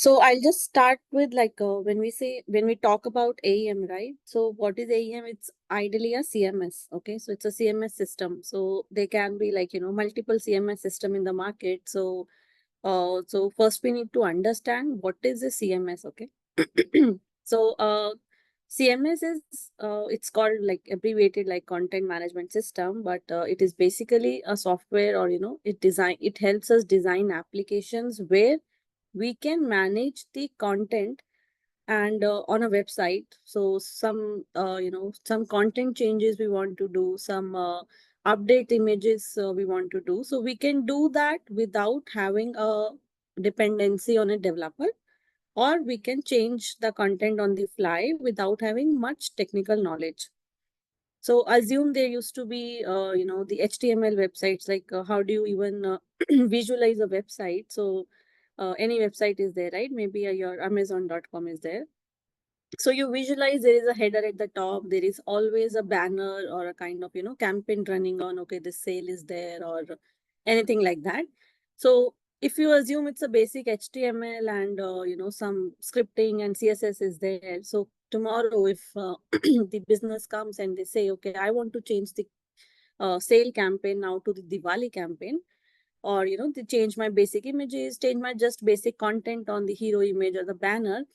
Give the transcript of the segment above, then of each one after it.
So I'll just start with like when we talk about AEM, right? So what is AEM? It's ideally a CMS. Okay, so it's a CMS system. So there can be like multiple CMS system in the market. So so first we need to understand what is a CMS. Okay, so CMS is it's called like abbreviated like content management system, but it is basically a software or it helps us design applications where we can manage the content and on a website. So some some content changes we want to do, some update images we want to do, so we can do that without having a dependency on a developer, or we can change the content on the fly without having much technical knowledge. So assume there used to be the HTML websites, like how do you even visualize a website? So any website is there, right? Maybe your amazon.com is there. So you visualize there is a header at the top, there is always a banner or a kind of campaign running on, okay, this sale is there or anything like that. So if you assume it's a basic HTML and some scripting and CSS is there, so tomorrow if the business comes and they say, okay, I want to change the sale campaign now to the Diwali campaign, or they change my basic images, change my just basic content on the hero image or the banner.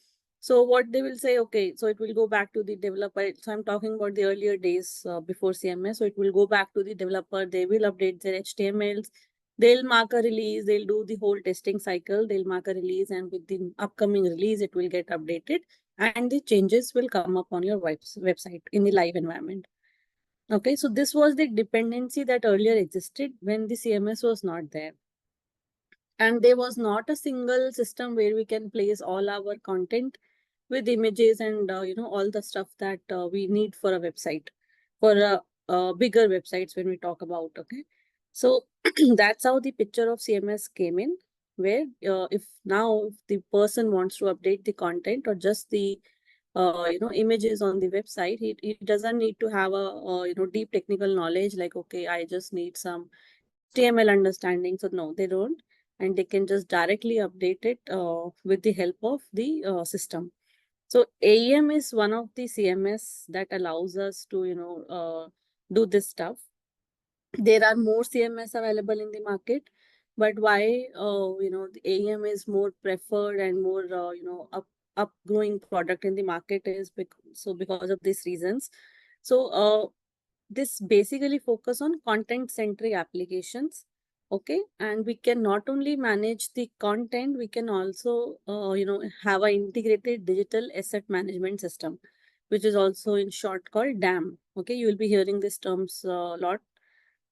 So what they will say, okay, so it will go back to the developer. So I'm talking about the earlier days before CMS. So it will go back to the developer. They will update their HTMLs. They'll mark a release. They'll do the whole testing cycle. They'll mark a release, and with the upcoming release, it will get updated, and the changes will come up on your website in the live environment. Okay, so this was the dependency that earlier existed when the CMS was not there. And there was not a single system where we can place all our content with images and all the stuff that we need for a website, for a bigger websites when we talk about. Okay, so that's how the picture of CMS came in, where if the person wants to update the content or just the images on the website, he doesn't need to have a deep technical knowledge, like, okay, I just need some HTML understanding. So no, they don't, and they can just directly update it with the help of the system. So AEM is one of the CMS that allows us to do this stuff. There are more CMS available in the market, but why the AEM is more preferred and more upgrowing product in the market is because of these reasons. So this basically focus on content centric applications. Okay, and we can not only manage the content, we can also have an integrated digital asset management system, which is also in short called DAM. Okay, you will be hearing these terms a lot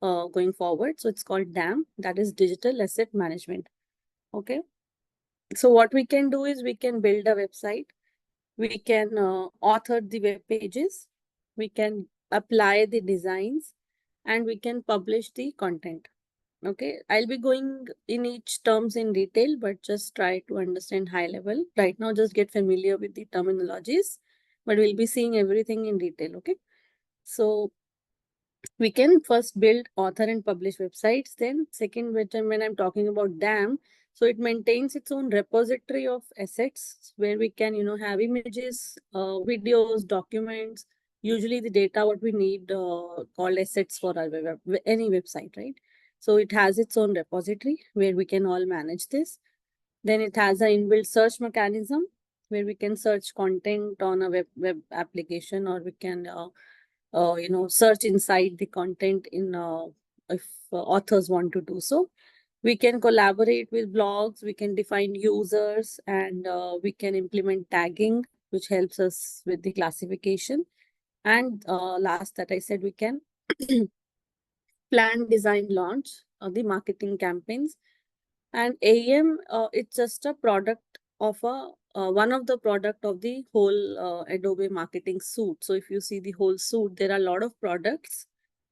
going forward. So it's called DAM, that is digital asset management. Okay, so what we can do is we can build a website, we can author the web pages, we can apply the designs, and we can publish the content. Okay, I'll be going in each terms in detail, but just try to understand high level. Right now, just get familiar with the terminologies, but we'll be seeing everything in detail. Okay, so we can first build, author, and publish websites. Then second, when I'm talking about DAM, so it maintains its own repository of assets where we can have images, videos, documents, usually the data what we need called assets for our any website, right? So it has its own repository where we can all manage this. Then it has an inbuilt search mechanism where we can search content on a web application, or we can search inside the content in if authors want to do so. We can collaborate with blogs, we can define users, and we can implement tagging, which helps us with the classification. And last that I said, we can plan, design, launch the marketing campaigns. And AEM, it's just a product of one of the product of the whole Adobe marketing suite. So if you see the whole suite, there are a lot of products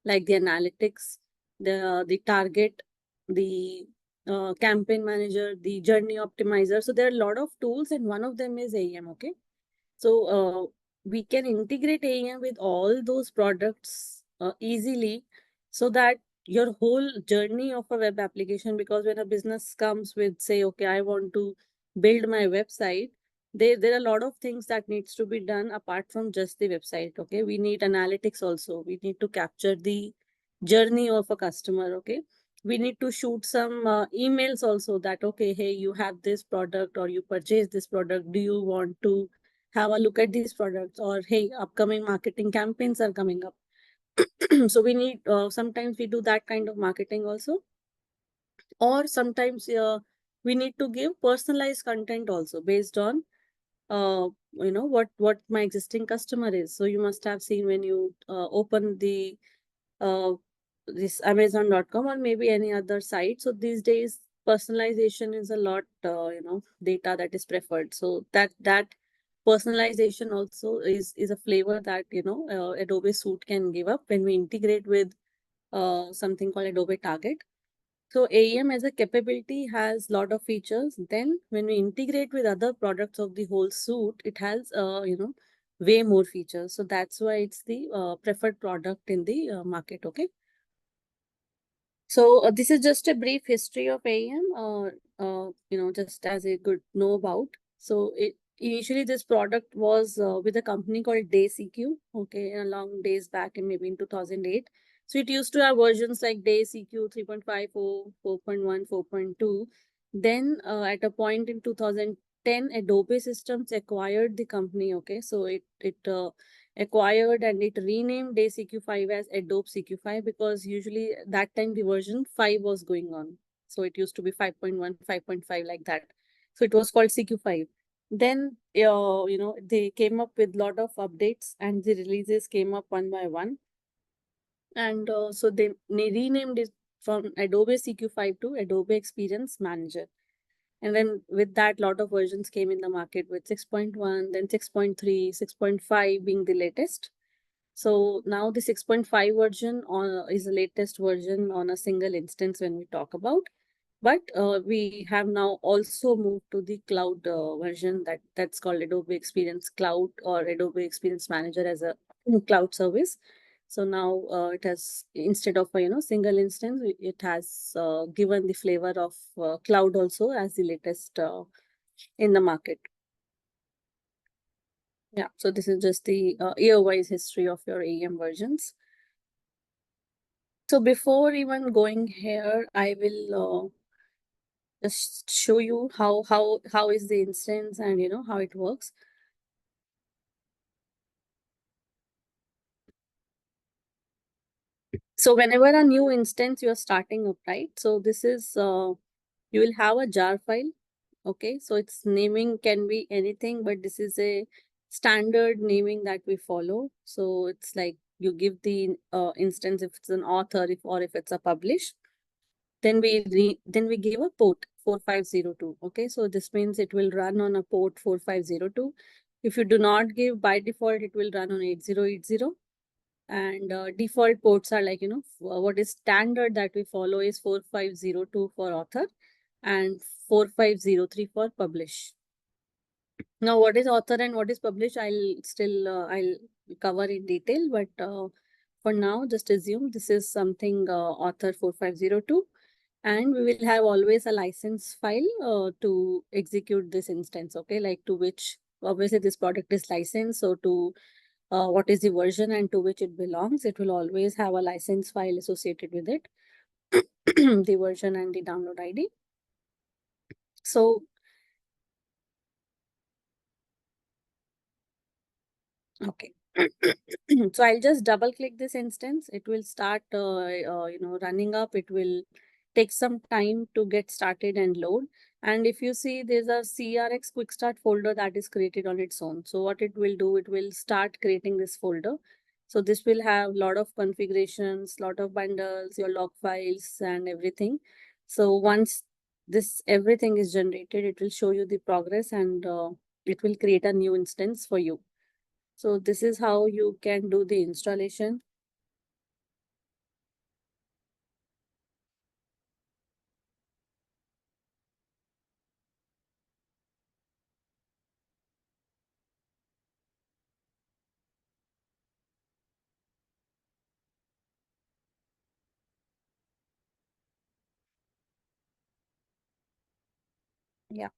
like the analytics, the target, the campaign manager, the journey optimizer. So there are a lot of tools, and one of them is AEM. Okay, so we can integrate AEM with all those products easily, so that your whole journey of a web application, because when a business comes with, say, okay, I want to build my website, there are a lot of things that needs to be done apart from just the website. Okay, we need analytics also. We need to capture the journey of a customer. Okay, we need to shoot some emails also, that okay, hey, you have this product or you purchase this product, do you want to have a look at these products, or hey, upcoming marketing campaigns are coming up. So we need, sometimes we do that kind of marketing also, or sometimes we need to give personalized content also based on what my existing customer is. So you must have seen when you open the uh, this amazon.com or maybe any other site. So these days personalization is a lot, data that is preferred. So that personalization also is a flavor that Adobe Suite can give up when we integrate with something called Adobe Target. So AEM as a capability has lot of features. Then when we integrate with other products of the whole suite, it has way more features. So that's why it's the preferred product in the market. Okay. So this is just a brief history of AEM, just as a good know about. So initially this product was with a company called DayCQ, okay, a long days back in maybe in 2008. So it used to have versions like DayCQ 3.5, 4.1, 4.2. Then at a point in 2010, Adobe Systems acquired the company. Okay, so it acquired and it renamed day CQ5 as Adobe CQ5, because usually that time the version 5 was going on. So it used to be 5.1, 5.5 like that. So it was called CQ5. Then, they came up with lot of updates and the releases came up one by one. And so they renamed it from Adobe CQ5 to Adobe Experience Manager. And then with that, lot of versions came in the market with 6.1, then 6.3, 6.5 being the latest. So now the 6.5 version is the latest version on a single instance when we talk about. But we have now also moved to the cloud version that's called Adobe Experience Cloud or Adobe Experience Manager as a cloud service. So now it has, instead of a single instance, it has given the flavor of cloud also as the latest in the market. Yeah, so this is just the year-wise history of your AEM versions. So before even going here, I will just show you how is the instance and how it works. So whenever a new instance you are starting up, right? So this is you will have a jar file. Okay, so its naming can be anything, but this is a standard naming that we follow. So it's like you give the instance if it's an author, if it's a publish. Then we give a port 4502. Okay, so this means it will run on a port 4502. If you do not give, by default it will run on 8080. And default ports are like, what is standard that we follow is 4502 for author and 4503 for publish. Now what is author and what is publish, I'll cover in detail, but for now just assume this is something author 4502. And we will have always a license file to execute this instance. Okay, like to which obviously this product is licensed. So to what is the version and to which it belongs, it will always have a license file associated with it, the version and the download ID. So okay. So I'll just double click this instance. It will start, running up. It will take some time to get started and load. And if you see, there's a CRX quick start folder that is created on its own. So what it will do, it will start creating this folder. So this will have a lot of configurations, lot of bundles, your log files and everything. So once this everything is generated, it will show you the progress and it will create a new instance for you. So this is how you can do the installation. Yeah.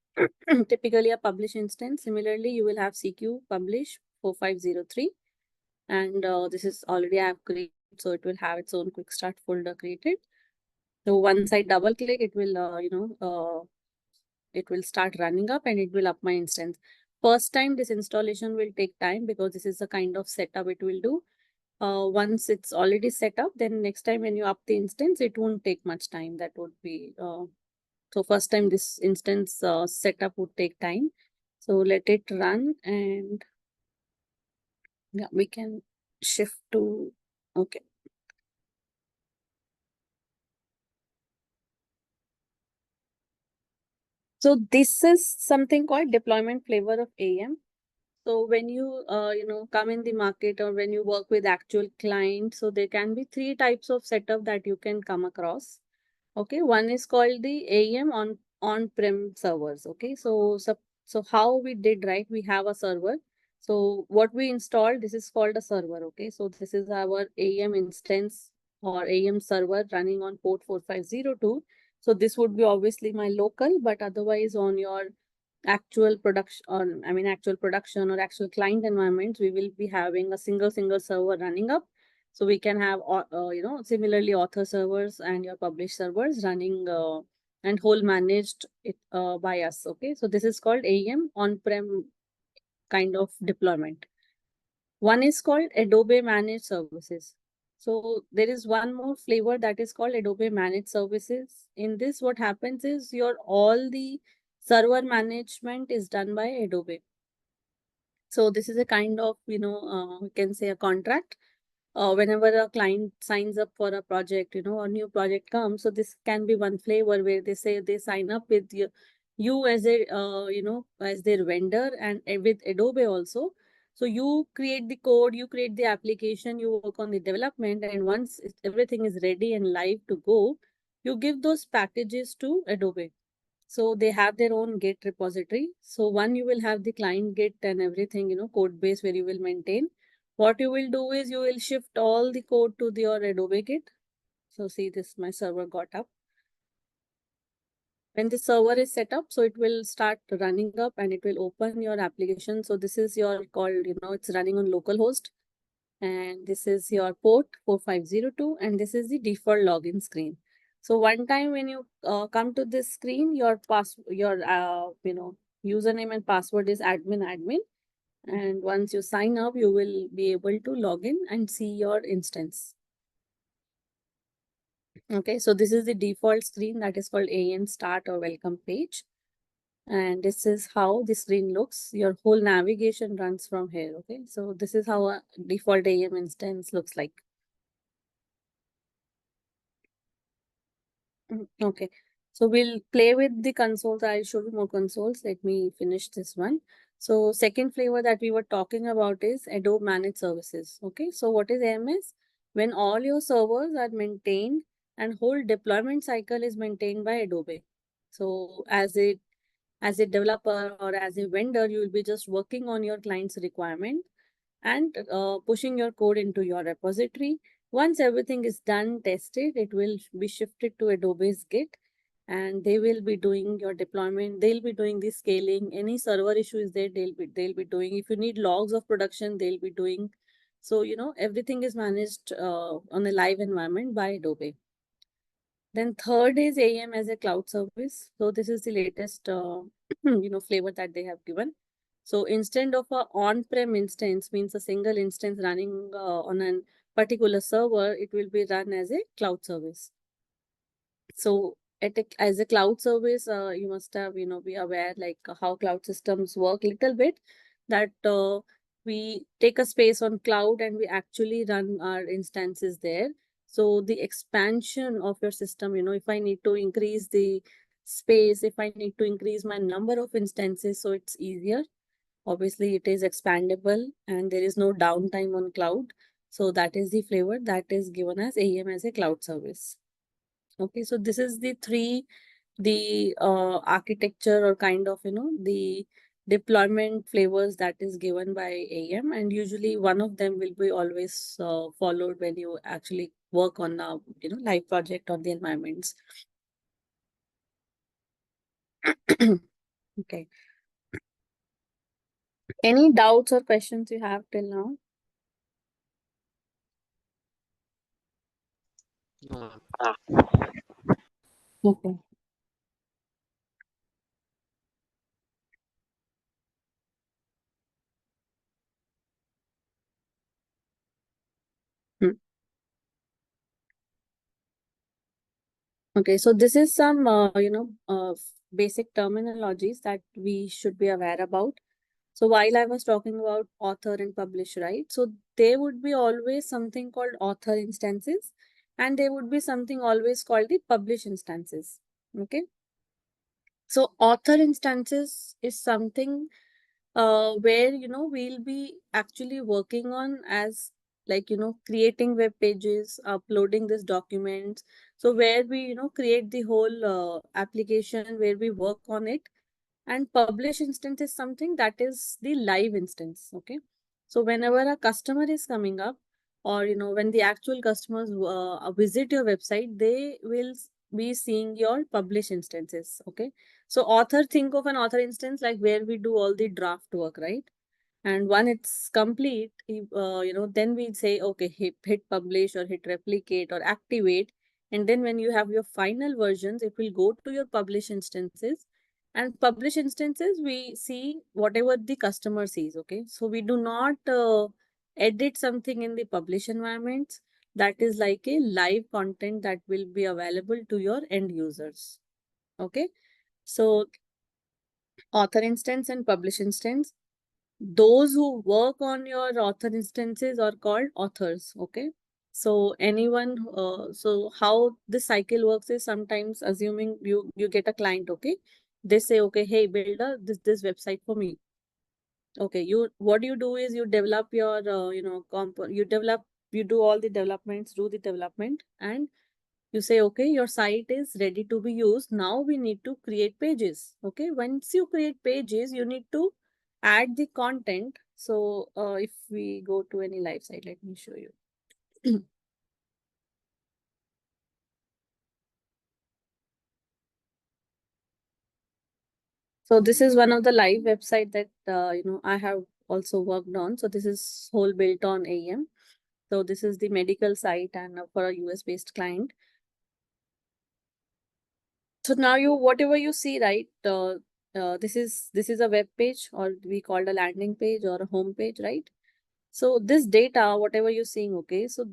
Typically a publish instance. Similarly, you will have CQ publish 4503. And this is already I have created, so it will have its own quick start folder created. So once I double click, it will, it will start running up and it will up my instance. First time this installation will take time because this is the kind of setup it will do. Once it's already set up, then next time when you up the instance, it won't take much time. That would be, so first time this instance setup would take time. So let it run and yeah, we can shift to, okay. So this is something called deployment flavor of AEM. So when you come in the market or when you work with actual clients, so there can be three types of setup that you can come across. Okay, one is called the AEM on-prem servers. Okay, so how we did, right? We have a server. So what we installed, this is called a server. Okay, so this is our AEM instance or AEM server running on port 4502. So this would be obviously my local, but otherwise on your actual production, or I mean actual production or actual client environments, we will be having a single server running up. So we can have similarly author servers and your publish servers running and whole managed it by us. Okay, so this is called AEM on-prem kind of deployment. One is called Adobe Managed Services. So there is one more flavor that is called Adobe Managed Services. In this, what happens is your all the server management is done by Adobe. So this is a kind of, we can say a contract. Whenever a client signs up for a project, a new project comes. So this can be one flavor where they say they sign up with you as a, as their vendor and with Adobe also. So you create the code, you create the application, you work on the development, and once everything is ready and live to go, you give those packages to Adobe. So they have their own Git repository. So one, you will have the client Git and everything, code base where you will maintain. What you will do is you will shift all the code to your Adobe Git. So see this, my server got up. When the server is set up, so it will start running up and it will open your application. So this is your called, it's running on localhost. And this is your port 4502, and this is the default login screen. So one time when you come to this screen, your username and password is admin, and once you sign up, you will be able to log in and see your instance. Okay, so this is the default screen that is called AEM start or welcome page. And this is how the screen looks. Your whole navigation runs from here. Okay, so this is how a default AEM instance looks like. Okay, so we'll play with the consoles. I'll show you more consoles. Let me finish this one. So second flavor that we were talking about is Adobe Managed Services. Okay, so what is AMS? When all your servers are maintained and whole deployment cycle is maintained by Adobe. So as a developer or as a vendor, you will be just working on your client's requirement and pushing your code into your repository. Once everything is done, tested, it will be shifted to Adobe's Git, and they will be doing your deployment. They'll be doing the scaling. Any server issue is there, they'll be doing. If you need logs of production, they'll be doing. So everything is managed on a live environment by Adobe. Then third is AEM as a cloud service. So this is the latest flavor that they have given. So instead of a on-prem instance, means a single instance running on a particular server, it will be run as a cloud service. So as a cloud service, you must have, be aware like how cloud systems work little bit, that we take a space on cloud and we actually run our instances there. So the expansion of your system, if I need to increase the space, if I need to increase my number of instances, so it's easier. Obviously, it is expandable and there is no downtime on cloud. So that is the flavor that is given as AEM as a cloud service. Okay, so this is the architecture or kind of, the deployment flavors that is given by AEM, and usually one of them will be always followed when you actually work on a, live project on the environments. Okay. Any doubts or questions you have till now? No. Okay. Hmm. Okay, so this is some basic terminologies that we should be aware about. So while I was talking about author and publish, right? So there would be always something called author instances, and there would be something always called the publish instances. Okay. So author instances is something where we'll be actually working on as like creating web pages, uploading these documents. So where we create the whole application where we work on it, and publish instance is something that is the live instance. Okay, so whenever a customer is coming up, or when the actual customers visit your website, they will be seeing your publish instances. Okay, so author, think of an author instance like where we do all the draft work, right? And when it's complete, then we say, okay, hit publish or hit replicate or activate. And then when you have your final versions, it will go to your publish instances. And publish instances, we see whatever the customer sees. Okay, so we do not edit something in the publish environments. That is like a live content that will be available to your end users. Okay, so author instance and publish instance, those who work on your author instances are called authors. Okay, so anyone so how this cycle works is, sometimes assuming you get a client. Okay, they say, okay, hey, build this website for me. Okay, you, what you do is you develop your you do all the developments, do the development, and you say, okay, your site is ready to be used. Now we need to create pages. Okay, once you create pages, you need to add the content. So if we go to any live site, let me show you. So this is one of the live website that I have also worked on. So this is whole built on AEM. So this is the medical site, and for a US based client. So now you, whatever you see, right? This is a web page, or we called a landing page or a home page, right? So this data, whatever you're seeing, okay. So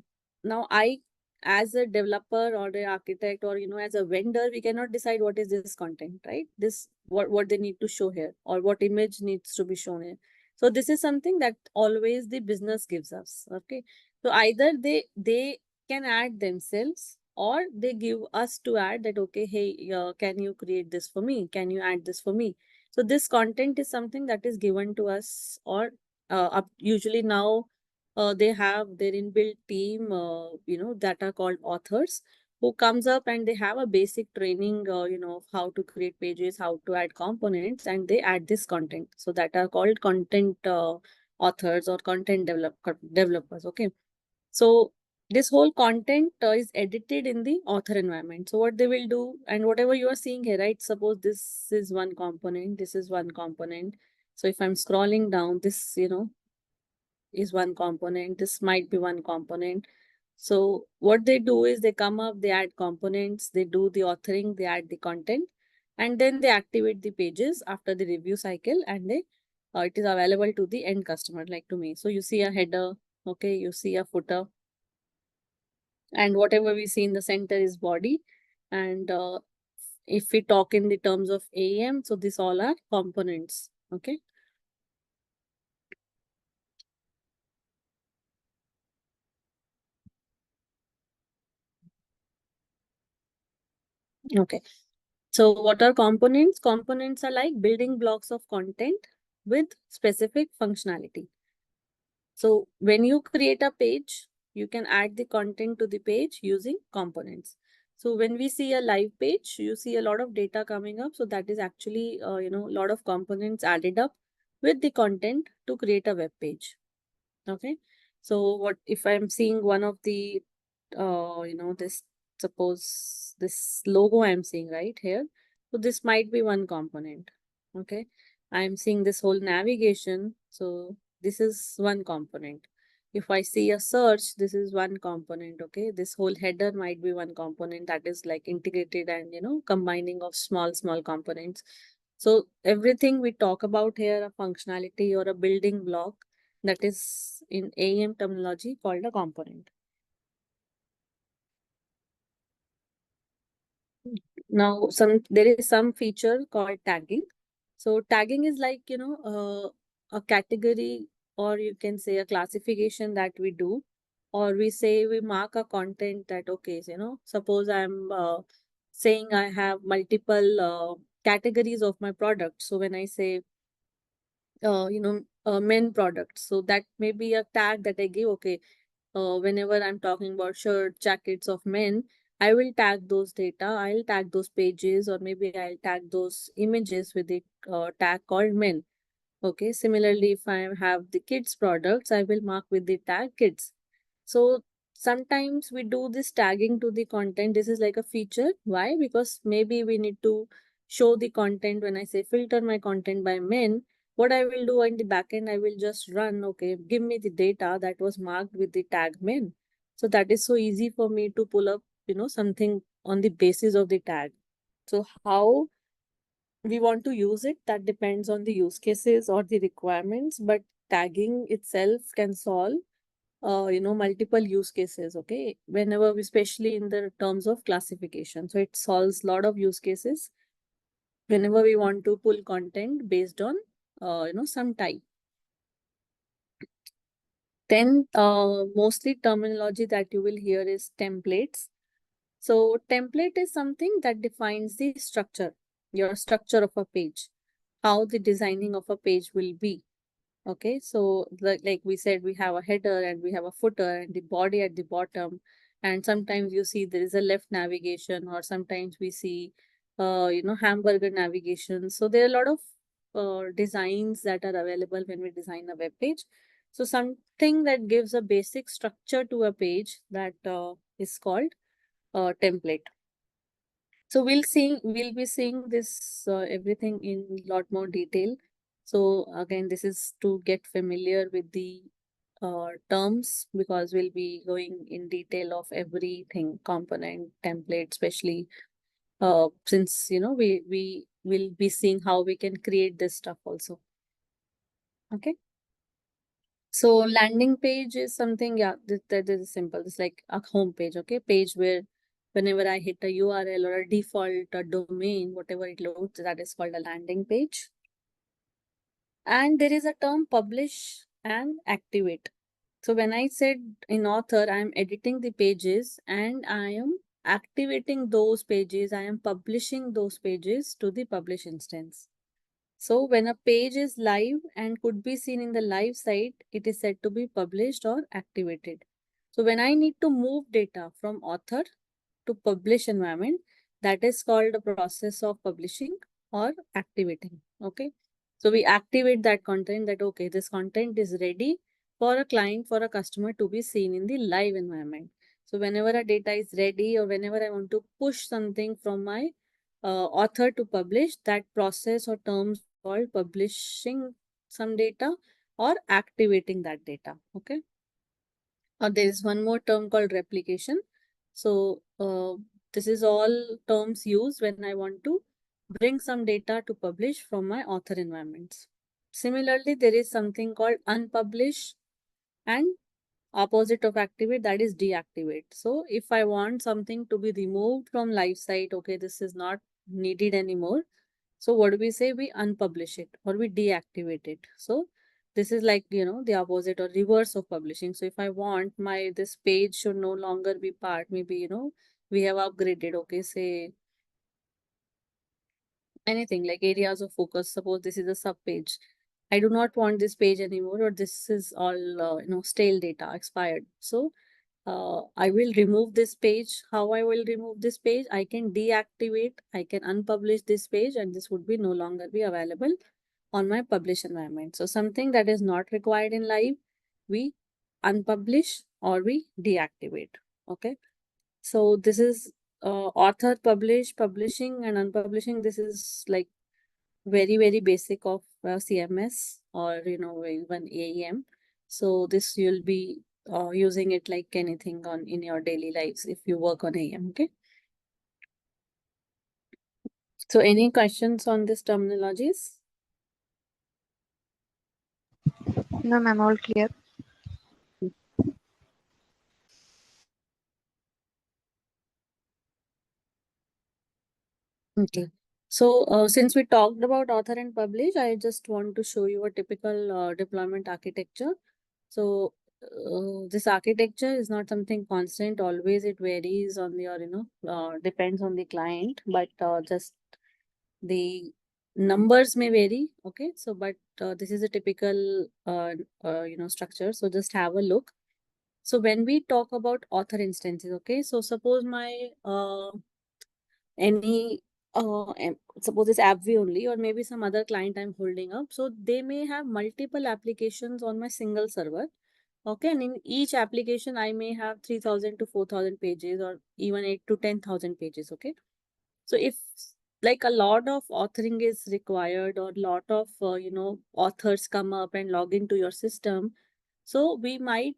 now I, as a developer or an architect, or as a vendor, we cannot decide what is this content, right? This, what they need to show here, or what image needs to be shown here. So this is something that always the business gives us. Okay. So either they can add themselves, or they give us to add that, okay, hey, can you create this for me? Can you add this for me? So this content is something that is given to us, or usually now they have their inbuilt team, that are called authors, who comes up and they have a basic training, of how to create pages, how to add components, and they add this content. So that are called content authors or content developers. Okay. So this whole content is edited in the author environment. So what they will do, and whatever you are seeing here, right? Suppose this is one component, this is one component. So if I'm scrolling down, this, is one component. This might be one component. So what they do is they come up, they add components, they do the authoring, they add the content, and then they activate the pages after the review cycle, and they it is available to the end customer, like to me. So you see a header, okay, you see a footer, and whatever we see in the center is body. And if we talk in the terms of AEM, so these all are components. Okay. Okay. So what are components? Components are like building blocks of content with specific functionality. So when you create a page, you can add the content to the page using components. So when we see a live page, you see a lot of data coming up. So that is actually, a lot of components added up with the content to create a web page. Okay. So what if I'm seeing one of the, this, suppose this logo I'm seeing right here. So this might be one component. Okay, I'm seeing this whole navigation. So this is one component. If I see a search, this is one component. Okay, this whole header might be one component that is like integrated and combining of small components. So everything we talk about here, a functionality or a building block, that is in AEM terminology called a component. Now, there is some feature called tagging. So tagging is like a category, or you can say a classification that we do, or we say we mark a content that okay, suppose I'm saying I have multiple categories of my product. So when I say men products, so that may be a tag that I give. Okay, whenever I'm talking about shirt, jackets of men, I will tag those data, I'll tag those pages, or maybe I'll tag those images with the tag called men. Okay, similarly, if I have the kids products, I will mark with the tag kids. So sometimes we do this tagging to the content. This is like a feature. Why? Because maybe we need to show the content. When I say filter my content by men, what I will do in the backend, I will just run, okay, give me the data that was marked with the tag men. So that is so easy for me to pull up, something on the basis of the tag. So how we want to use it, that depends on the use cases or the requirements, but tagging itself can solve multiple use cases. Okay, whenever we, especially in the terms of classification, so it solves a lot of use cases whenever we want to pull content based on some type. Then mostly terminology that you will hear is templates. So template is something that defines the structure, your structure of a page, how the designing of a page will be. Okay, so like we said, we have a header and we have a footer and the body at the bottom. And sometimes you see there is a left navigation, or sometimes we see, hamburger navigation. So there are a lot of designs that are available when we design a web page. So something that gives a basic structure to a page, that is called template. So we'll be seeing this everything in lot more detail. So again, this is to get familiar with the terms, because we'll be going in detail of everything, component, template, especially since we will be seeing how we can create this stuff also. Okay. So landing page is something, yeah, that is simple. It's like a home page, okay? Page where whenever I hit a URL or a default a domain, whatever it loads, that is called a landing page. And there is a term publish and activate. So when I said in author, I am editing the pages and I am activating those pages. I am publishing those pages to the publish instance. So when a page is live and could be seen in the live site, it is said to be published or activated. So when I need to move data from author to publish environment, that is called the process of publishing or activating. Okay. So we activate that content, that okay, this content is ready for a client, for a customer to be seen in the live environment. So whenever a data is ready, or whenever I want to push something from my author to publish, that process or terms called publishing some data or activating that data. Okay. There is one more term called replication. So this is all terms used when I want to bring some data to publish from my author environments. Similarly, there is something called unpublish and opposite of activate, that is deactivate. So if I want something to be removed from live site, okay, this is not needed anymore. So what do we say? We unpublish it or we deactivate it. So this is like, the opposite or reverse of publishing. So if I want this page should no longer be part, maybe, we have upgraded, okay, say anything like areas of focus. Suppose this is a sub page. I do not want this page anymore, or this is all, stale data, expired. So I will remove this page. How I will remove this page? I can deactivate, I can unpublish this page, and this would be no longer be available on my publish environment. So something that is not required in live, we unpublish or we deactivate. Okay. So this is author, publish, publishing and unpublishing. This is like very basic of CMS or even AEM. So this you'll be using it like anything on in your daily lives if you work on AEM. Okay. So any questions on these terminologies? No, ma'am, all clear. Okay. So since we talked about author and publish, I just want to show you a typical deployment architecture. So this architecture is not something constant. Always it varies on your, depends on the client, but just the numbers may vary. Okay. So, but this is a typical, structure. So just have a look. So when we talk about author instances, okay. So suppose my any suppose it's AppV only, or maybe some other client I'm holding up. So they may have multiple applications on my single server. Okay, and in each application, I may have 3,000 to 4,000 pages, or even 8 to 10,000 pages. Okay, so if like a lot of authoring is required, or lot of authors come up and log into your system, so we might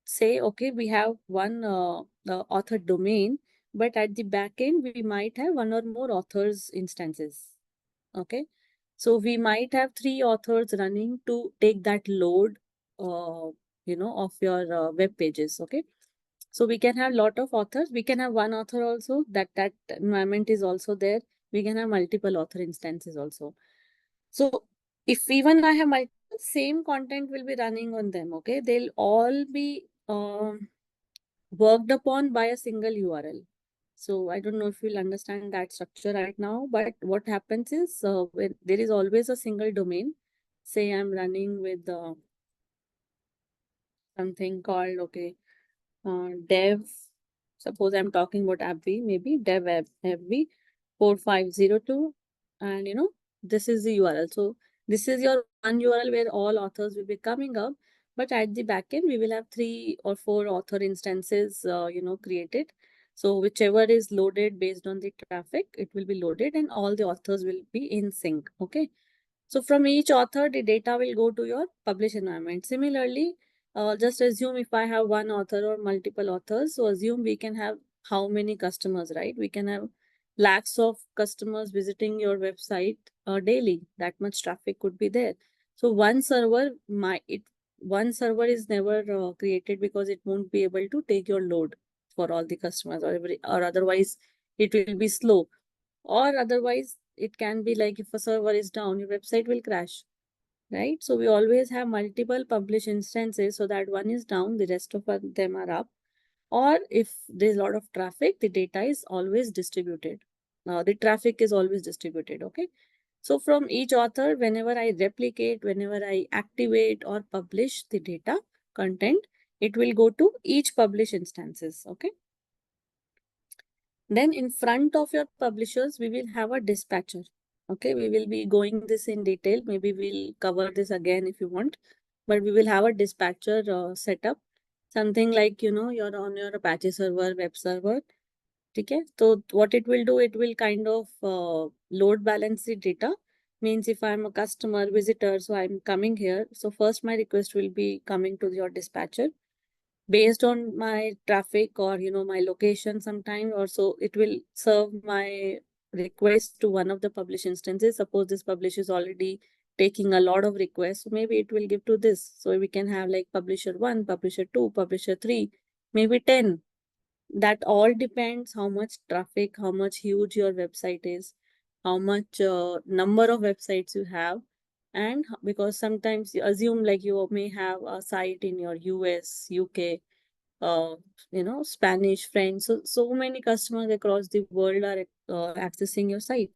say, okay, we have one the author domain, but at the back end, we might have one or more authors instances. Okay. So we might have 3 authors running to take that load, of your web pages. Okay. So we can have lot of authors. We can have one author also. That environment is also there. We can have multiple author instances also. So if even I have multiple, same content will be running on them. Okay. They'll all be worked upon by a single URL. So I don't know if you'll understand that structure right now, but what happens is when there is always a single domain. Say I'm running with something called, okay, dev. Suppose I'm talking about AppV, maybe dev AppV 4502, and this is the URL. So this is your one URL where all authors will be coming up, but at the backend we will have 3 or 4 author instances, created. So whichever is loaded based on the traffic, it will be loaded, and all the authors will be in sync. Okay. So from each author, the data will go to your publish environment. Similarly, just assume if I have one author or multiple authors, so assume we can have how many customers, right? We can have lakhs of customers visiting your website daily. That much traffic could be there. So one server is never created because it won't be able to take your load for all the customers, or otherwise it will be slow, or otherwise it can be like if a server is down, your website will crash, right? So we always have multiple publish instances so that one is down, the rest of them are up. Or if there's a lot of traffic, the data is always distributed. Now the traffic is always distributed. Okay. So from each author, whenever I replicate, whenever I activate or publish the data content, it will go to each publish instances. Okay. Then in front of your publishers, we will have a dispatcher. Okay, we will be going this in detail. Maybe we'll cover this again if you want, but we will have a dispatcher setup. Something like, you're on your Apache server, web server. Okay, so what it will do, it will kind of load balance the data. Means if I'm a customer visitor, so I'm coming here. So first my request will be coming to your dispatcher based on my traffic, or my location sometime, or so it will serve my request to one of the publish instances. Suppose this publish is already taking a lot of requests, so maybe it will give to this. So we can have like publisher 1, publisher 2, publisher 3, maybe 10. That all depends how much traffic, how much huge your website is, how much number of websites you have. And because sometimes you assume like you may have a site in your US, UK, uh, Spanish, French. So many customers across the world are accessing your site.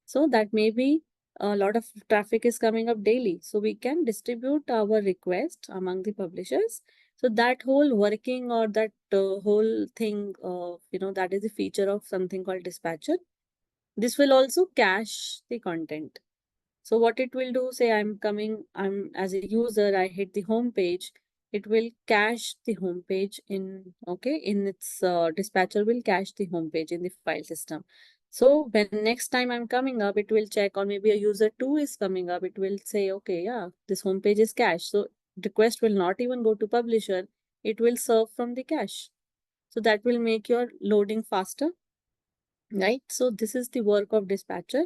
So that may be a lot of traffic is coming up daily. So we can distribute our request among the publishers. So that whole working, or that whole thing, that is the feature of something called dispatcher. This will also cache the content. So what it will do, say I'm as a user, I hit the home page. it will cache the homepage in, okay, in its dispatcher will cache the homepage in the file system. So when next time I'm coming up, it will check, or maybe a user 2 is coming up, it will say, okay, yeah, this homepage is cached. So request will not even go to publisher, it will serve from the cache. So that will make your loading faster, right? So this is the work of dispatcher.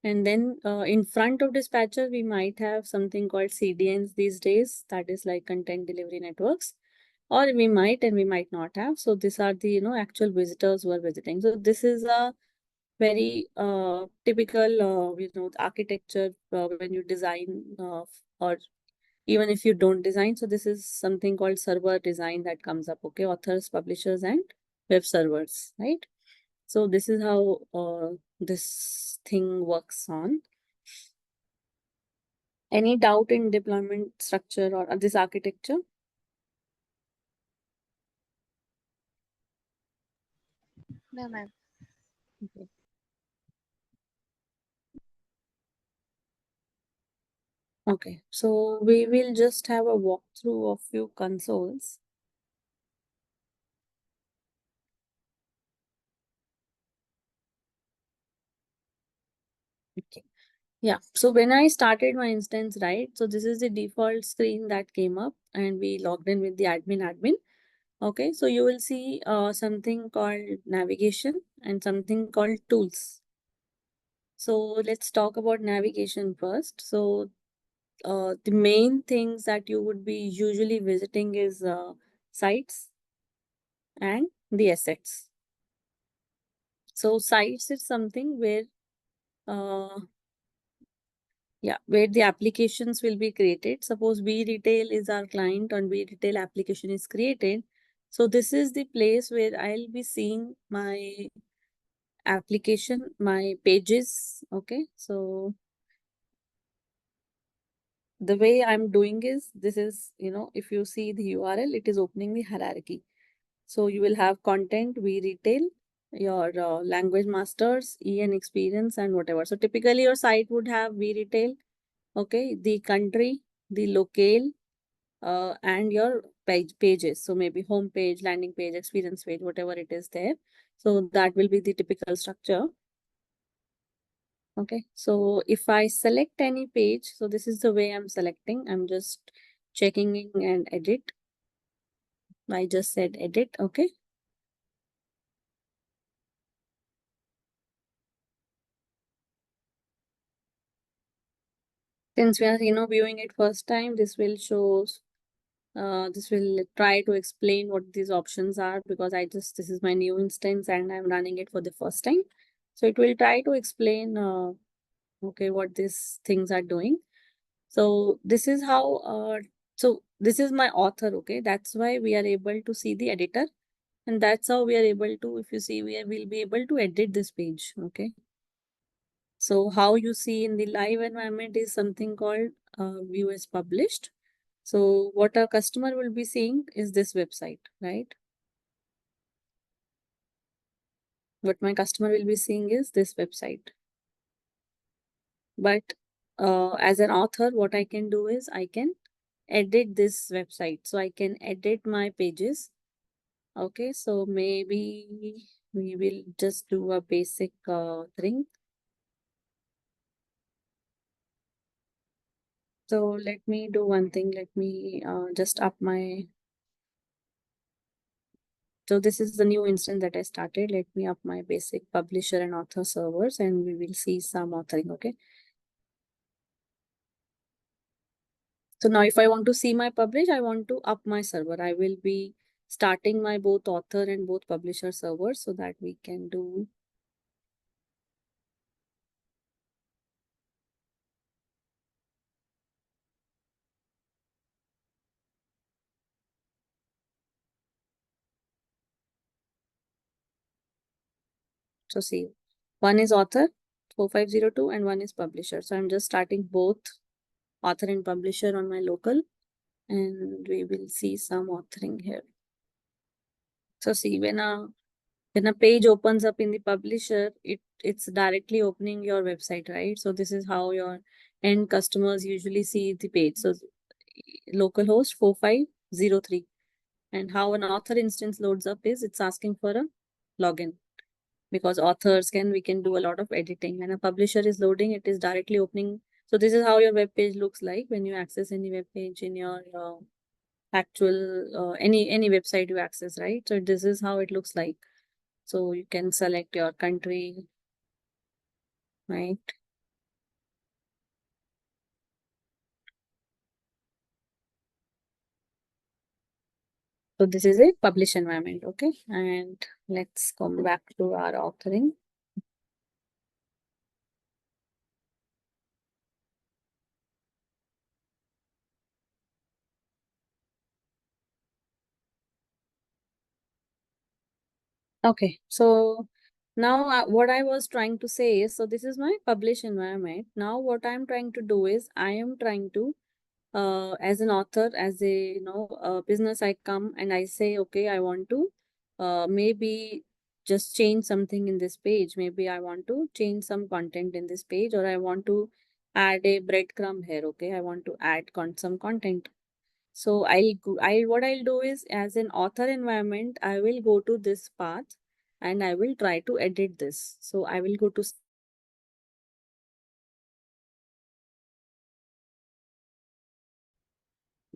And then in front of dispatcher, we might have something called CDNs these days, that is like content delivery networks, or we might and we might not have. So these are the, actual visitors who are visiting. So this is a very typical, architecture when you design or even if you don't design. So this is something called server design that comes up, okay, authors, publishers, and web servers, right? So this is how this thing works on. Any doubt in deployment structure or this architecture? No, ma'am. Okay. Okay, so we will just have a walkthrough of few consoles. Okay. Yeah, so when I started my instance, right, so this is the default screen that came up and we logged in with the admin. Okay, so you will see something called navigation and something called tools. So let's talk about navigation first. So the main things that you would be usually visiting is sites and the assets. So sites is something where where the applications will be created. Suppose we retail is our client and we retail application is created. So this is the place where I'll be seeing my application, my pages. Okay, so the way I'm doing is, this is, if you see the URL, it is opening the hierarchy. So you will have content, we retail, your language masters, EN experience, and whatever. So typically your site would have we retail, okay, the country, the locale, and your pages. So maybe home page, landing page, experience page, whatever it is there. So that will be the typical structure. Okay, so if I select any page, so this is the way I'm selecting. I'm just checking in and edit. I just said edit, okay. Since we are, viewing it first time, this will show, this will try to explain what these options are, because this is my new instance and I'm running it for the first time. So it will try to explain, okay, what these things are doing. So this is how, so this is my author, okay. That's why we are able to see the editor. And that's how we are able to, if you see, will be able to edit this page, okay. So how you see in the live environment is something called view as published. So what a customer will be seeing is this website, right? What my customer will be seeing is this website. But as an author, what I can do is I can edit this website. So I can edit my pages. Okay, so maybe we will just do a basic thing. So let me do one thing. Let me just up my. So this is the new instance that I started. Let me up my basic publisher and author servers and we will see some authoring, okay? So now if I want to see my publish, I want to up my server. I will be starting my both author and both publisher servers so that we can do. So see, one is author 4502 and one is publisher. So I'm just starting both author and publisher on my local and we will see some authoring here. So see, when a page opens up in the publisher, it's directly opening your website, right? So this is how your end customers usually see the page. So localhost 45 503. And how an author instance loads up is it's asking for a login, because authors we can do a lot of editing. When a publisher is loading, it is directly opening. So this is how your web page looks like when you access any web page in your actual any website you access, right? So this is how it looks like. So you can select your country, right? So this is a publish environment, okay? And let's come back to our authoring. Okay, so now what I was trying to say is, so this is my publish environment. Now what I'm trying to do is I am trying to, as an author, as a business, I come and I say, okay, I want to maybe just change something in this page. Maybe I want to change some content in this page, or I want to add a breadcrumb here. Okay, I want to add some content. So what I'll do is, as an author environment, I will go to this path and I will try to edit this. So I will go to,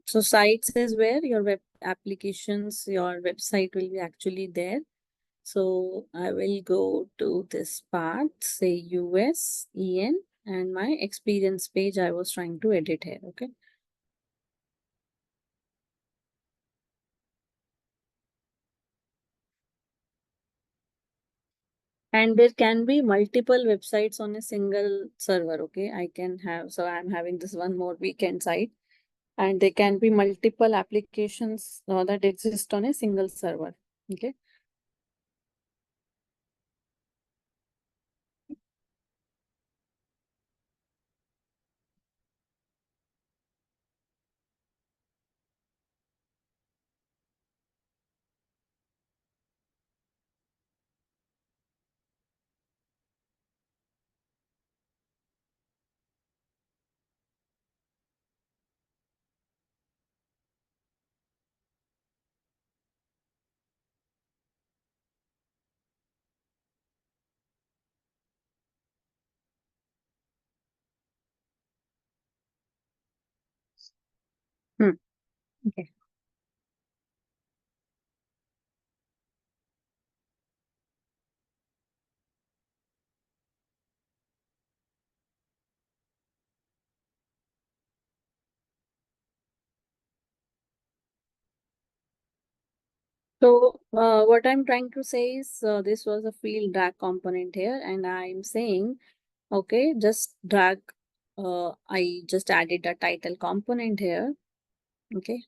so sites is where your web applications, your website will be actually there. So I will go to this part, say US, EN, and my experience page I was trying to edit here. Okay. And there can be multiple websites on a single server. Okay. I can have, so I'm having this one more weekend site, and there can be multiple applications that exist on a single server. Okay. Hmm. Okay. So what I'm trying to say is, this was a field drag component here, and I'm saying, okay, just drag. I just added a title component here. Okay.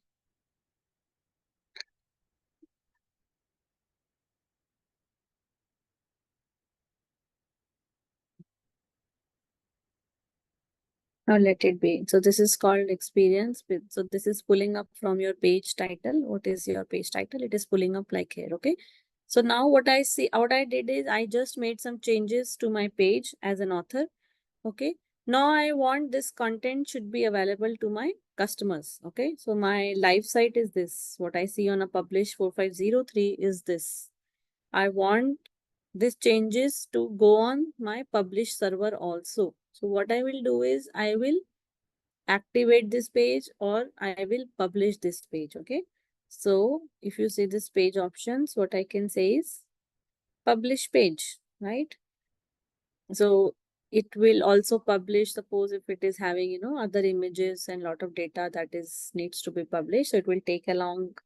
Now let it be. So this is called experience with. So this is pulling up from your page title. What is your page title? It is pulling up like here. Okay. So now what I see, what I did is I just made some changes to my page as an author. Okay. Now I want this content should be available to my customers. Okay. So my live site is this. What I see on a publish 4503 is this. I want these changes to go on my publish server also. So what I will do is I will activate this page or I will publish this page. Okay. So if you see this page options, what I can say is publish page, right? So it will also publish, suppose if it is having, other images and lot of data that is needs to be published. So it will take along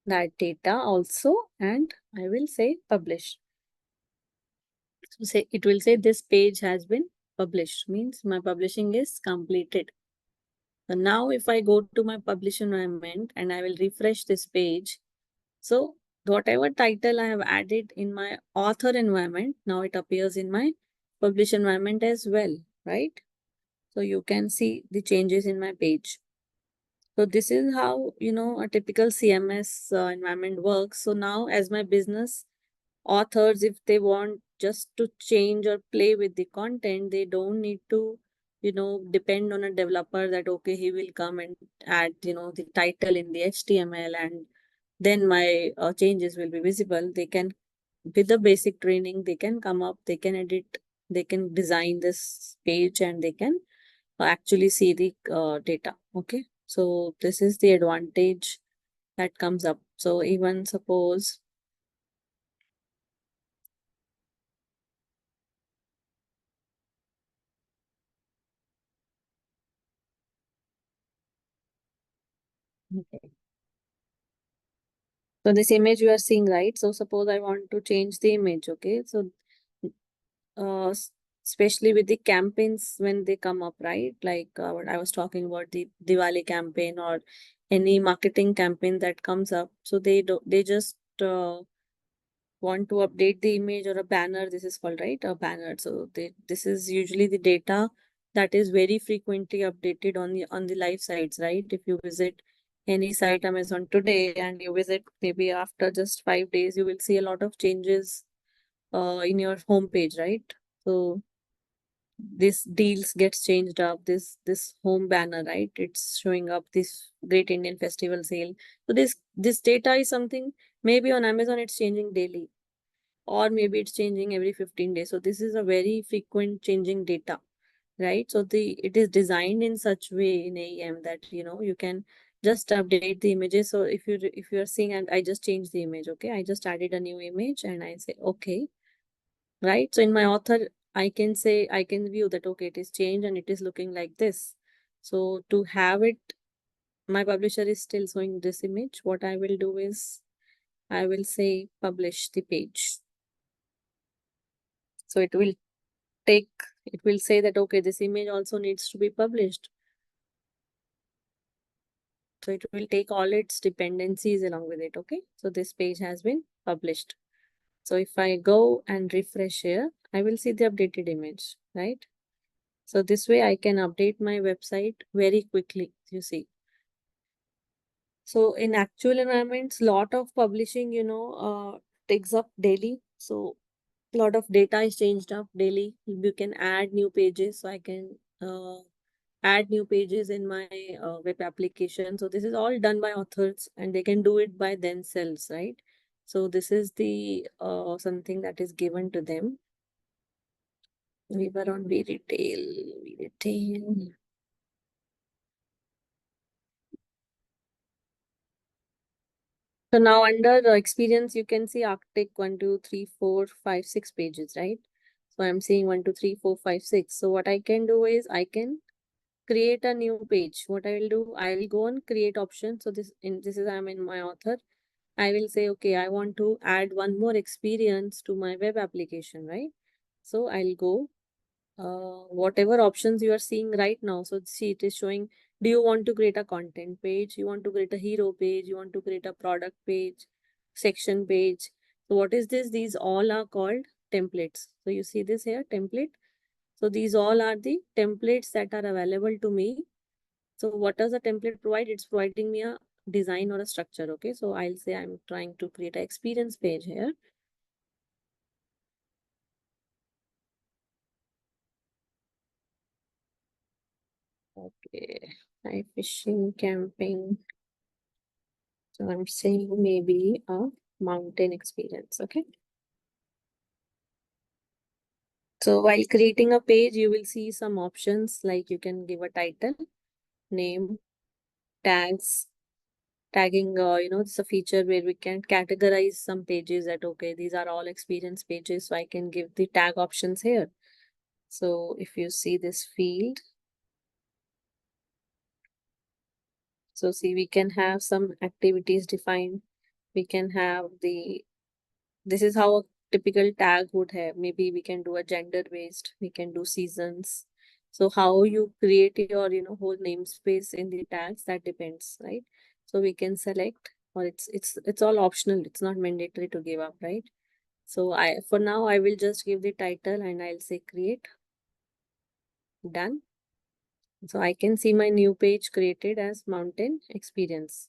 that data also, and I will say publish. So say it will say this page has been published, means my publishing is completed. So now if I go to my publish environment and I will refresh this page, so whatever title I have added in my author environment, now it appears in my publish environment as well, right? So you can see the changes in my page. So this is how, a typical CMS environment works. So now as my business authors, if they want just to change or play with the content, they don't need to depend on a developer that, okay, he will come and add, the title in the HTML, and then my changes will be visible. They can, with the basic training, they can come up, they can edit, they can design this page, and they can actually see the data. Okay. So this is the advantage that comes up. So even suppose, okay. So this image you are seeing, right? So suppose I want to change the image. Okay. So uh, s- especially with the campaigns when they come up, right? Like what I was talking about, the Diwali campaign or any marketing campaign that comes up. So they just want to update the image or a banner. This is called, right, a banner. So this is usually the data that is very frequently updated on the live sites, right? If you visit any site Amazon today and you visit maybe after just 5 days, you will see a lot of changes in your homepage, right? So this deals gets changed up, this home banner, right? It's showing up this Great Indian Festival sale. So this data is something, maybe on Amazon it's changing daily, or maybe it's changing every 15 days. So this is a very frequent changing data, right? So it is designed in such way in AEM that you can just update the images. So if you are seeing, and I just changed the image, okay, I just added a new image and I say okay, right? So in my author, I can say, I can view that, okay, it is changed and it is looking like this. So to have it, my publisher is still showing this image. What I will do is I will say publish the page. So it will say that, okay, this image also needs to be published. So it will take all its dependencies along with it. Okay. So this page has been published. So if I go and refresh here, I will see the updated image, right? So this way I can update my website very quickly, you see. So in actual environments, lot of publishing, takes up daily. So a lot of data is changed up daily. You can add new pages. So I can add new pages in my web application. So this is all done by authors and they can do it by themselves, right? So this is the something that is given to them. We were on V retail. So now under the experience, you can see Arctic 1, 2, 3, 4, 5, 6 pages, right? So I'm seeing 1, 2, 3, 4, 5, 6. So what I can do is I can create a new page. What I will do, I will go on create option. So this is I'm in my author. I will say, okay, I want to add one more experience to my web application, right? So I'll go whatever options you are seeing right now. So see, it is showing, do you want to create a content page? You want to create a hero page? You want to create a product page, section page? So what is this? These all are called templates. So you see this here, template. So these all are the templates that are available to me. So what does the template provide? It's providing me a design or a structure. Okay. So I'll say I'm trying to create an experience page here. Okay. Fly fishing camping. So I'm saying maybe a mountain experience. Okay. So while creating a page, you will see some options like you can give a title, name, tags, tagging. It's a feature where we can categorize some pages that, okay, these are all experience pages. So I can give the tag options here. So if you see this field, so see, we can have some activities defined. We can have this is how a typical tag would have. Maybe we can do a gender based, we can do seasons. So how you create your, whole namespace in the tags, that depends, right? So we can select, or it's all optional. It's not mandatory to give up, right? So for now, I will just give the title and I'll say create, done. So I can see my new page created as mountain experience.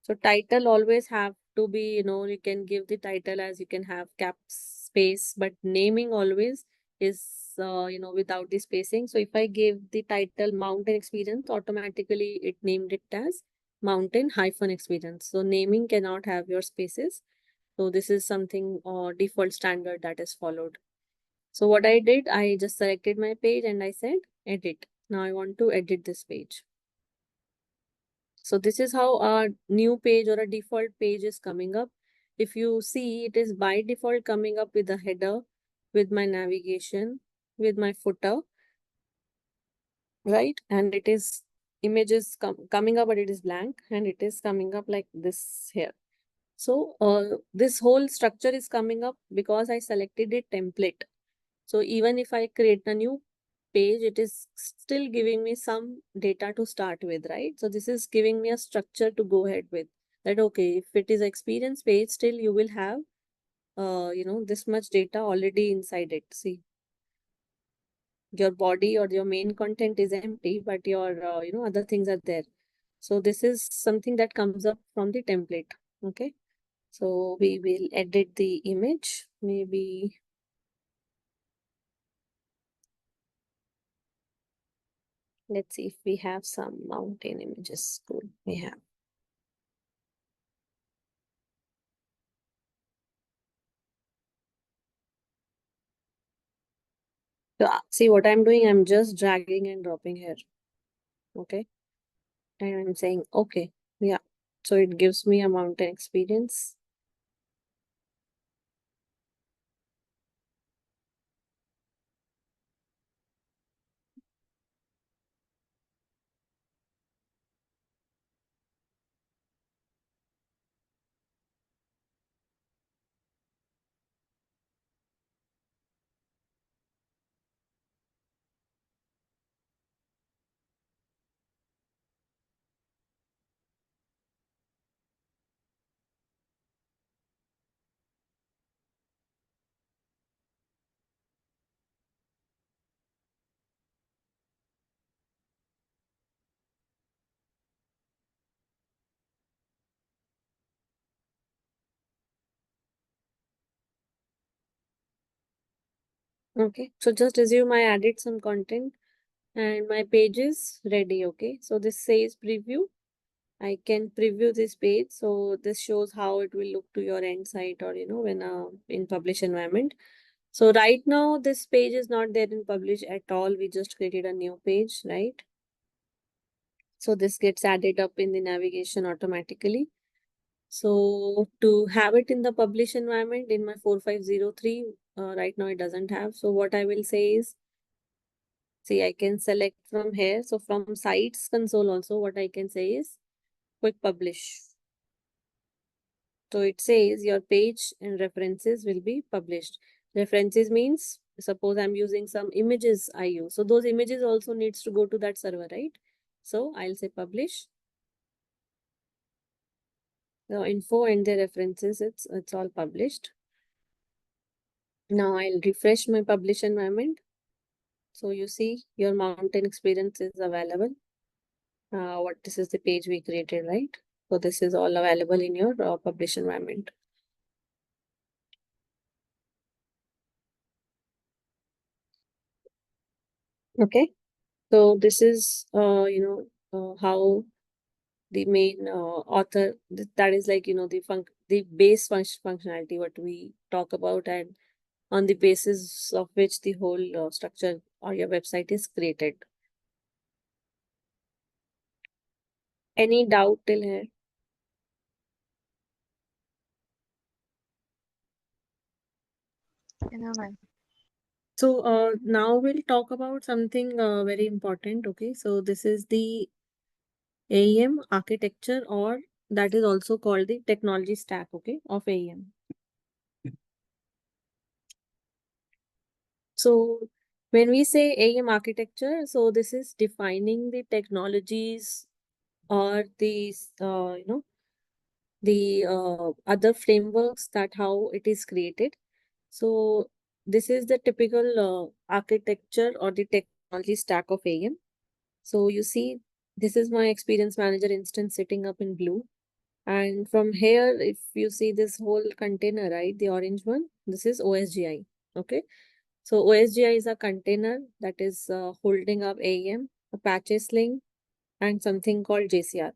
So title always have to be, you can give the title as you can have cap space, but naming always is without the spacing. So if I gave the title mountain experience, automatically it named it as mountain hyphen experience. So naming cannot have your spaces. So this is something default standard that is followed. So what I did, I just selected my page and I said edit. Now I want to edit this page. So this is how a new page or a default page is coming up. If you see, it is by default coming up with a header, with my navigation, with my footer, right? And it is images coming up, but it is blank and it is coming up like this here. So this whole structure is coming up because I selected a template. So even if I create a new page, it is still giving me some data to start with, right? So this is giving me a structure to go ahead with. That okay, if it is experience page, still you will have this much data already inside it. See, your body or your main content is empty, but your other things are there. So this is something that comes up from the template. Okay, so we will edit the image. Maybe let's see if we have some mountain images. Cool, we have. So see what I'm doing, I'm just dragging and dropping here. Okay. And I'm saying, okay, yeah. So it gives me a mountain experience. Okay. So just assume I added some content and my page is ready. Okay. So this says preview. I can preview this page. So this shows how it will look to your end site or, when in publish environment. So right now this page is not there in publish at all. We just created a new page, right? So this gets added up in the navigation automatically. So to have it in the publish environment in my 4503, right now it doesn't have. So what I will say is, see, I can select from here. So from sites console also, what I can say is quick publish. So it says your page and references will be published. References means suppose I'm using some images I use. So those images also needs to go to that server, right? So I'll say publish. The info and the references, it's all published. Now I'll refresh my publish environment. So you see your mountain experience is available. This is the page we created, right? So this is all available in your publish environment. Okay. So this is, how the main author, that is like, the base functionality, what we talk about, and on the basis of which the whole structure or your website is created. Any doubt till here? No, ma'am. So now we'll talk about something very important. Okay, so this is the AEM architecture, or that is also called the technology stack, okay, of AEM. So when we say AEM architecture, so this is defining the technologies or the other frameworks that how it is created. So this is the typical architecture or the technology stack of AEM. So you see, this is my experience manager instance sitting up in blue. And from here, if you see this whole container, right, the orange one, this is OSGI. Okay. So OSGI is a container that is holding up AEM, Apache Sling, and something called JCR.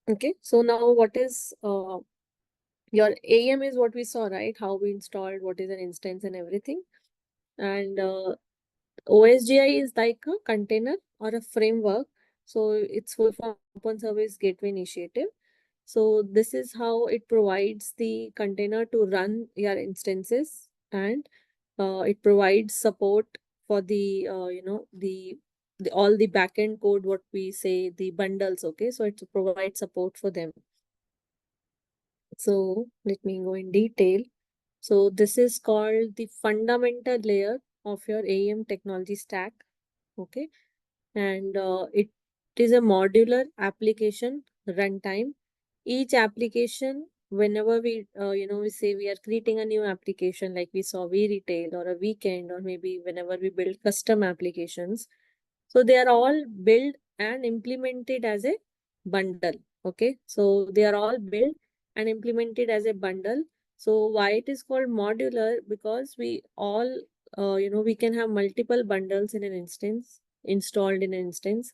Okay, so now what is your AEM is what we saw, right? How we installed, what is an instance and everything. And OSGI is like a container or a framework. So it's full form Open Service Gateway Initiative. So this is how it provides the container to run your instances, and it provides support for the the all the backend code, what we say the bundles. Okay, so it provides support for them. So let me go in detail. So this is called the fundamental layer of your AEM technology stack. Okay, and it is a modular application runtime. Each application, whenever we say we are creating a new application, like we saw V-Retail or a weekend, or maybe whenever we build custom applications, so they are all built and implemented as a bundle. Okay, so they are all built and implemented as a bundle. So why it is called modular? Because we all we can have multiple bundles in an instance, installed in an instance,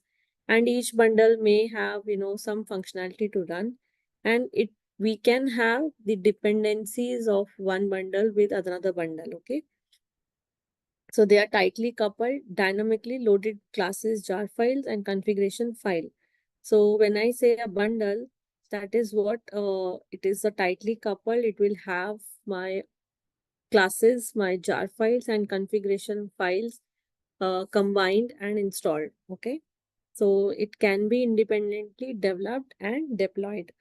and each bundle may have some functionality to run, and it we can have the dependencies of one bundle with another bundle. Okay, so they are tightly coupled, dynamically loaded classes, jar files, and configuration file. So when I say a bundle, that is what it is, a tightly coupled. It will have my classes, my jar files, and configuration files combined and installed. Okay, so it can be independently developed and deployed.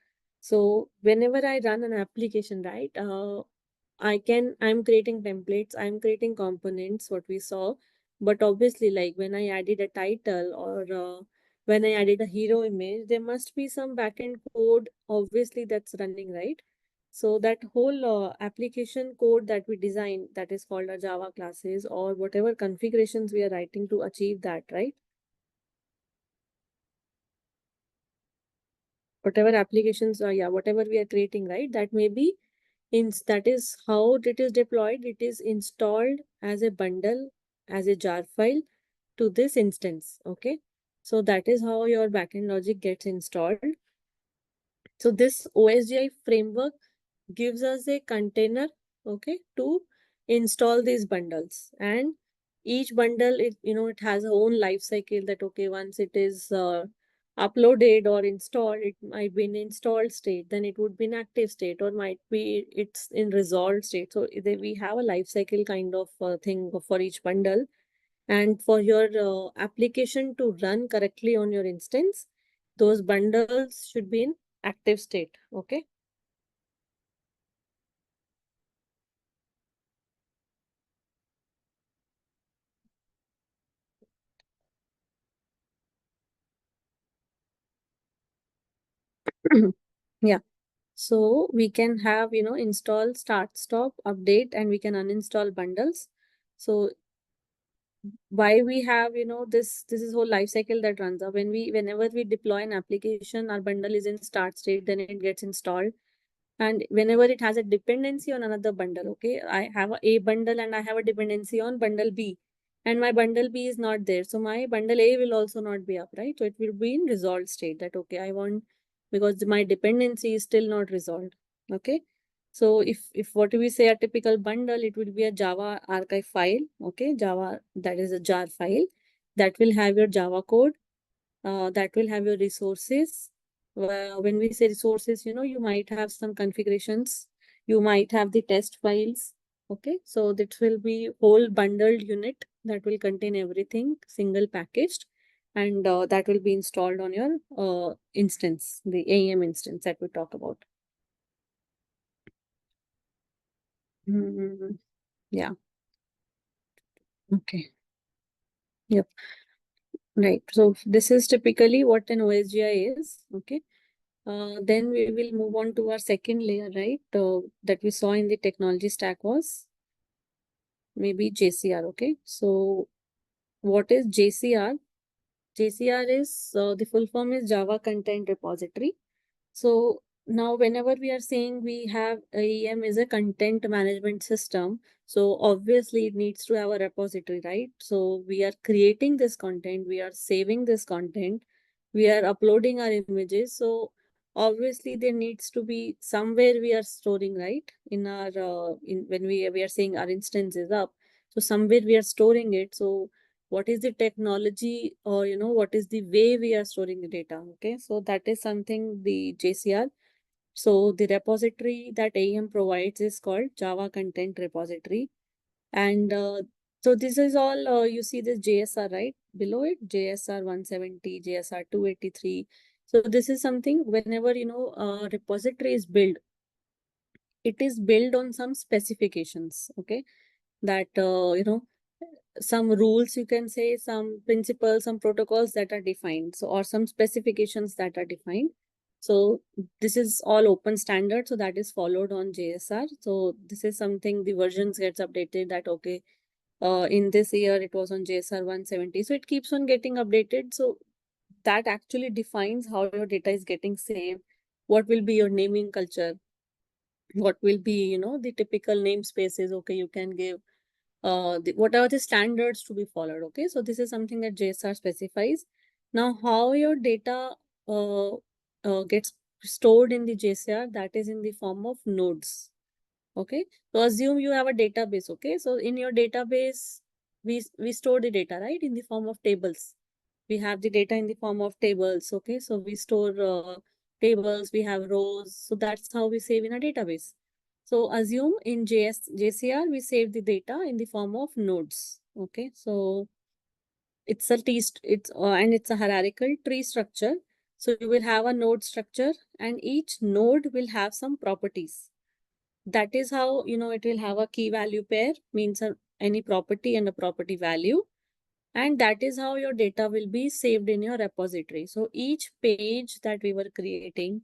So whenever I run an application, right, I'm creating templates, I'm creating components, what we saw. But obviously, like when I added a title, or when I added a hero image, there must be some backend code, obviously, that's running, right? So that whole application code that we design, that is called a Java classes, or whatever configurations we are writing to achieve that, right? Whatever applications, whatever we are creating, right? That may be that is how it is deployed. It is installed as a bundle, as a jar file to this instance. Okay, so that is how your backend logic gets installed. So this OSGI framework gives us a container, okay, to install these bundles. And each bundle, it has a own life cycle, that okay, once it is uploaded or installed, it might be in installed state, then it would be in active state, or might be it's in resolved state. So we have a life cycle kind of thing for each bundle. And for your application to run correctly on your instance, those bundles should be in active state. Okay. Yeah. So we can have, install, start, stop, update, and we can uninstall bundles. So why we have, this is whole life cycle that runs up. Whenever we deploy an application, our bundle is in start state, then it gets installed. And whenever it has a dependency on another bundle, okay, I have a bundle and I have a dependency on bundle B, and my bundle B is not there. So my bundle A will also not be up, right? So it will be in resolved state, that okay, I want, because my dependency is still not resolved. Okay. So if what we say a typical bundle, it will be a Java archive file. Okay, Java, that is a jar file that will have your Java code, that will have your resources. When we say resources, you might have some configurations, you might have the test files. Okay, so that will be whole bundled unit that will contain everything, single packaged, and that will be installed on your instance, the AEM instance that we talk about. Yeah. Okay. Yep. Right. So this is typically what an OSGI is. Okay. Then we will move on to our second layer, right? That we saw in the technology stack was maybe JCR. Okay. So what is JCR? JCR is the full form is Java Content Repository. So now whenever we are saying we have AEM is a content management system, so obviously it needs to have a repository, right? So we are creating this content, we are saving this content, we are uploading our images. So obviously there needs to be somewhere we are storing, right? In our in when we are saying our instance is up, so somewhere we are storing it. So what is the technology, or what is the way we are storing the data? Okay, so that is something the JCR. So the repository that AEM provides is called Java Content Repository. And so this is all, you see this JSR, right? Below it, JSR 170, JSR 283. So this is something whenever, repository is built, it is built on some specifications, okay? That, some rules, you can say, some principles, some protocols that are defined, so or some specifications that are defined. So this is all open standard, so that is followed on JSR. So this is something the versions gets updated, that okay, in this year it was on JSR 170, so it keeps on getting updated. So that actually defines how your data is getting saved, what will be your naming culture, what will be, the typical namespaces. Okay, you can give what are the standards to be followed. Okay, so this is something that JSR specifies. Now how your data uh, gets stored in the JSR, that is in the form of nodes. Okay, so assume you have a database. Okay, so in your database we store the data, right, in the form of tables. We have the data in the form of tables. Okay, so we store tables, we have rows, so that's how we save in a database. So assume in JCR we save the data in the form of nodes. Okay, so it's a and it's a hierarchical tree structure. So you will have a node structure, and each node will have some properties. That is how, it will have a key value pair, means any property and a property value. And that is how your data will be saved in your repository. So each page that we were creating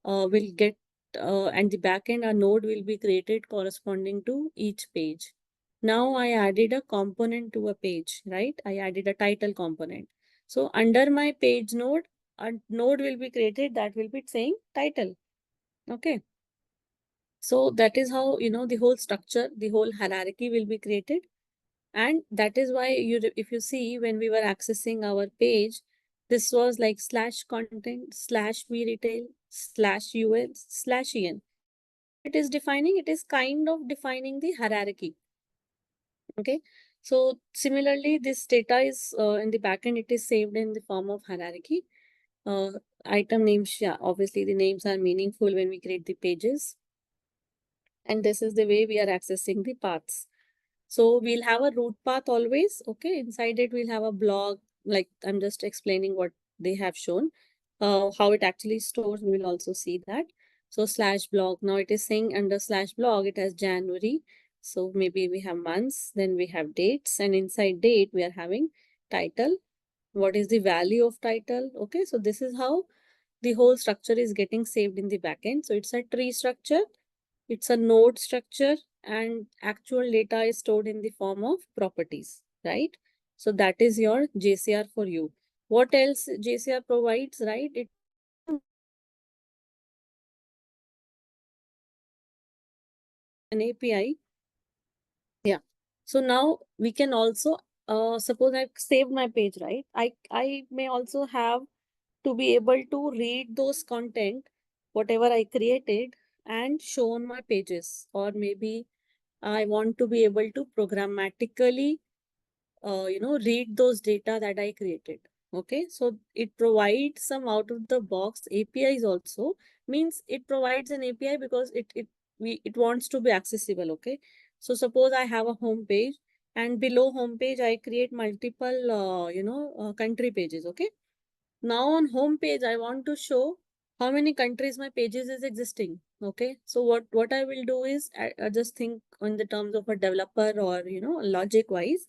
will get, and the backend, a node will be created corresponding to each page. Now I added a component to a page, right? I added a title component. So under my page node, a node will be created that will be saying title. Okay. So that is how, the whole structure, the whole hierarchy will be created. And that is why if you see, when we were accessing our page, this was like slash content, slash we retail, slash UL, slash EN. So what it is defining, it is kind of defining the hierarchy. Okay. So similarly, this data is in the backend, it is saved in the form of hierarchy. Uh, Item names, yeah, obviously the names are meaningful when we create the pages. And this is the way we are accessing the paths. So we'll have a root path always. Okay, inside it we'll have a blog. Like I'm just explaining what they have shown. How it actually stores, we will also see that. So slash blog. Now it is saying under slash blog, it has January. So maybe we have months, then we have dates, and inside date we are having title. What is the value of title? Okay, so this is how the whole structure is getting saved in the backend. So it's a tree structure, it's a node structure, and actual data is stored in the form of properties, right? So that is your JCR for you. What else JCR provides, right? It provides some an API. Yeah. So now we can also, suppose I've saved my page, right? I may also have to be able to read those content, whatever I created, and show on my pages. Or maybe I want to be able to programmatically, read those data that I created. Okay, so it provides some out of the box APIs also. Means it provides an API because it wants to be accessible. Okay, so suppose I have a home page, and below home page I create multiple, country pages. Okay, now on home page, I want to show how many countries my pages is existing. Okay, so what I will do is I just think in the terms of a developer, or logic wise.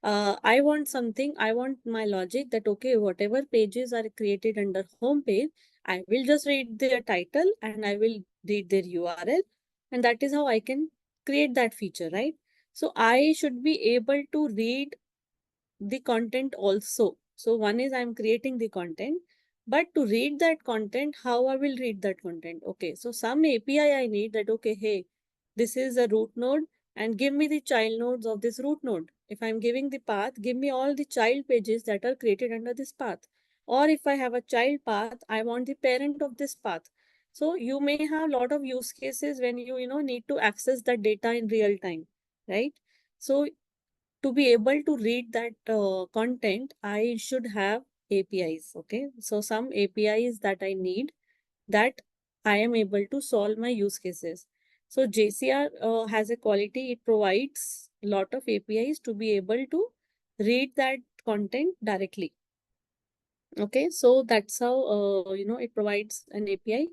I want something. I want my logic that okay, whatever pages are created under home page, I will just read their title and I will read their URL, and that is how I can create that feature, right? So I should be able to read the content also. So one is I'm creating the content. But to read that content, how I will read that content? Okay, so some API I need that, okay, hey, this is a root node and give me the child nodes of this root node. If I'm giving the path, give me all the child pages that are created under this path. Or if I have a child path, I want the parent of this path. So you may have a lot of use cases when you need to access that data in real time, right? So to be able to read that content, I should have APIs. Okay. So some APIs that I need that I am able to solve my use cases. So JCR has a quality, it provides a lot of APIs to be able to read that content directly. Okay. So that's how, it provides an API.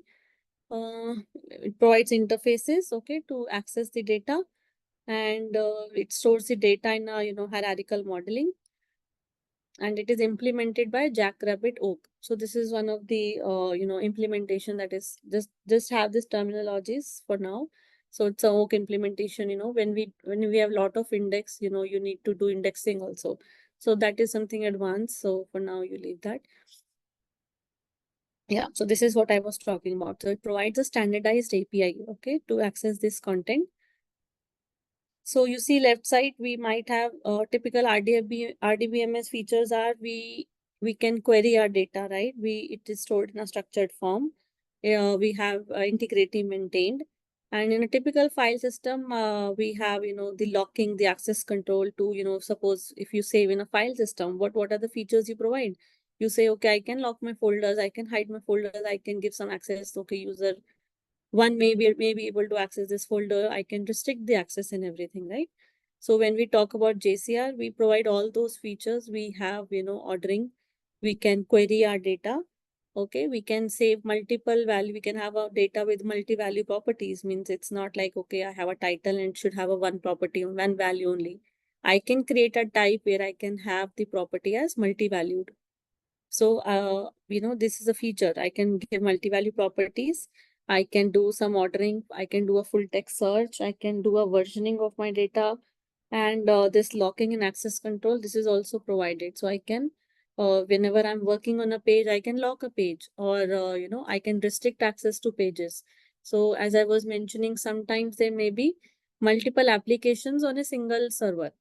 It provides interfaces, okay, to access the data, and it stores the data in a hierarchical modeling, and it is implemented by Jackrabbit Oak. So this is one of the implementation that is just have this terminologies for now. So it's a Oak implementation. When we have lot of index, you need to do indexing also. So that is something advanced. So for now you leave that. Yeah, so this is what I was talking about. So it provides a standardized API, okay, to access this content. So you see left side, we might have typical RDBMS features are we can query our data, right? It is stored in a structured form. We have integrity maintained. And in a typical file system, we have, the locking, the access control to, suppose if you save in a file system, what are the features you provide? You say, okay, I can lock my folders, I can hide my folders, I can give some access, okay, user one may be able to access this folder, I can restrict the access and everything, right? So when we talk about JCR, we provide all those features. We have, ordering, we can query our data, okay, we can save multiple value, we can have a data with multi-value properties, means it's not like, okay, I have a title and it should have a one property, one value only. I can create a type where I can have the property as multi-valued. So, this is a feature. I can give multi-value properties. I can do some ordering. I can do a full text search. I can do a versioning of my data. And this locking and access control, this is also provided. So I can, whenever I'm working on a page, I can lock a page, or, I can restrict access to pages. So as I was mentioning, sometimes there may be multiple applications on a single server.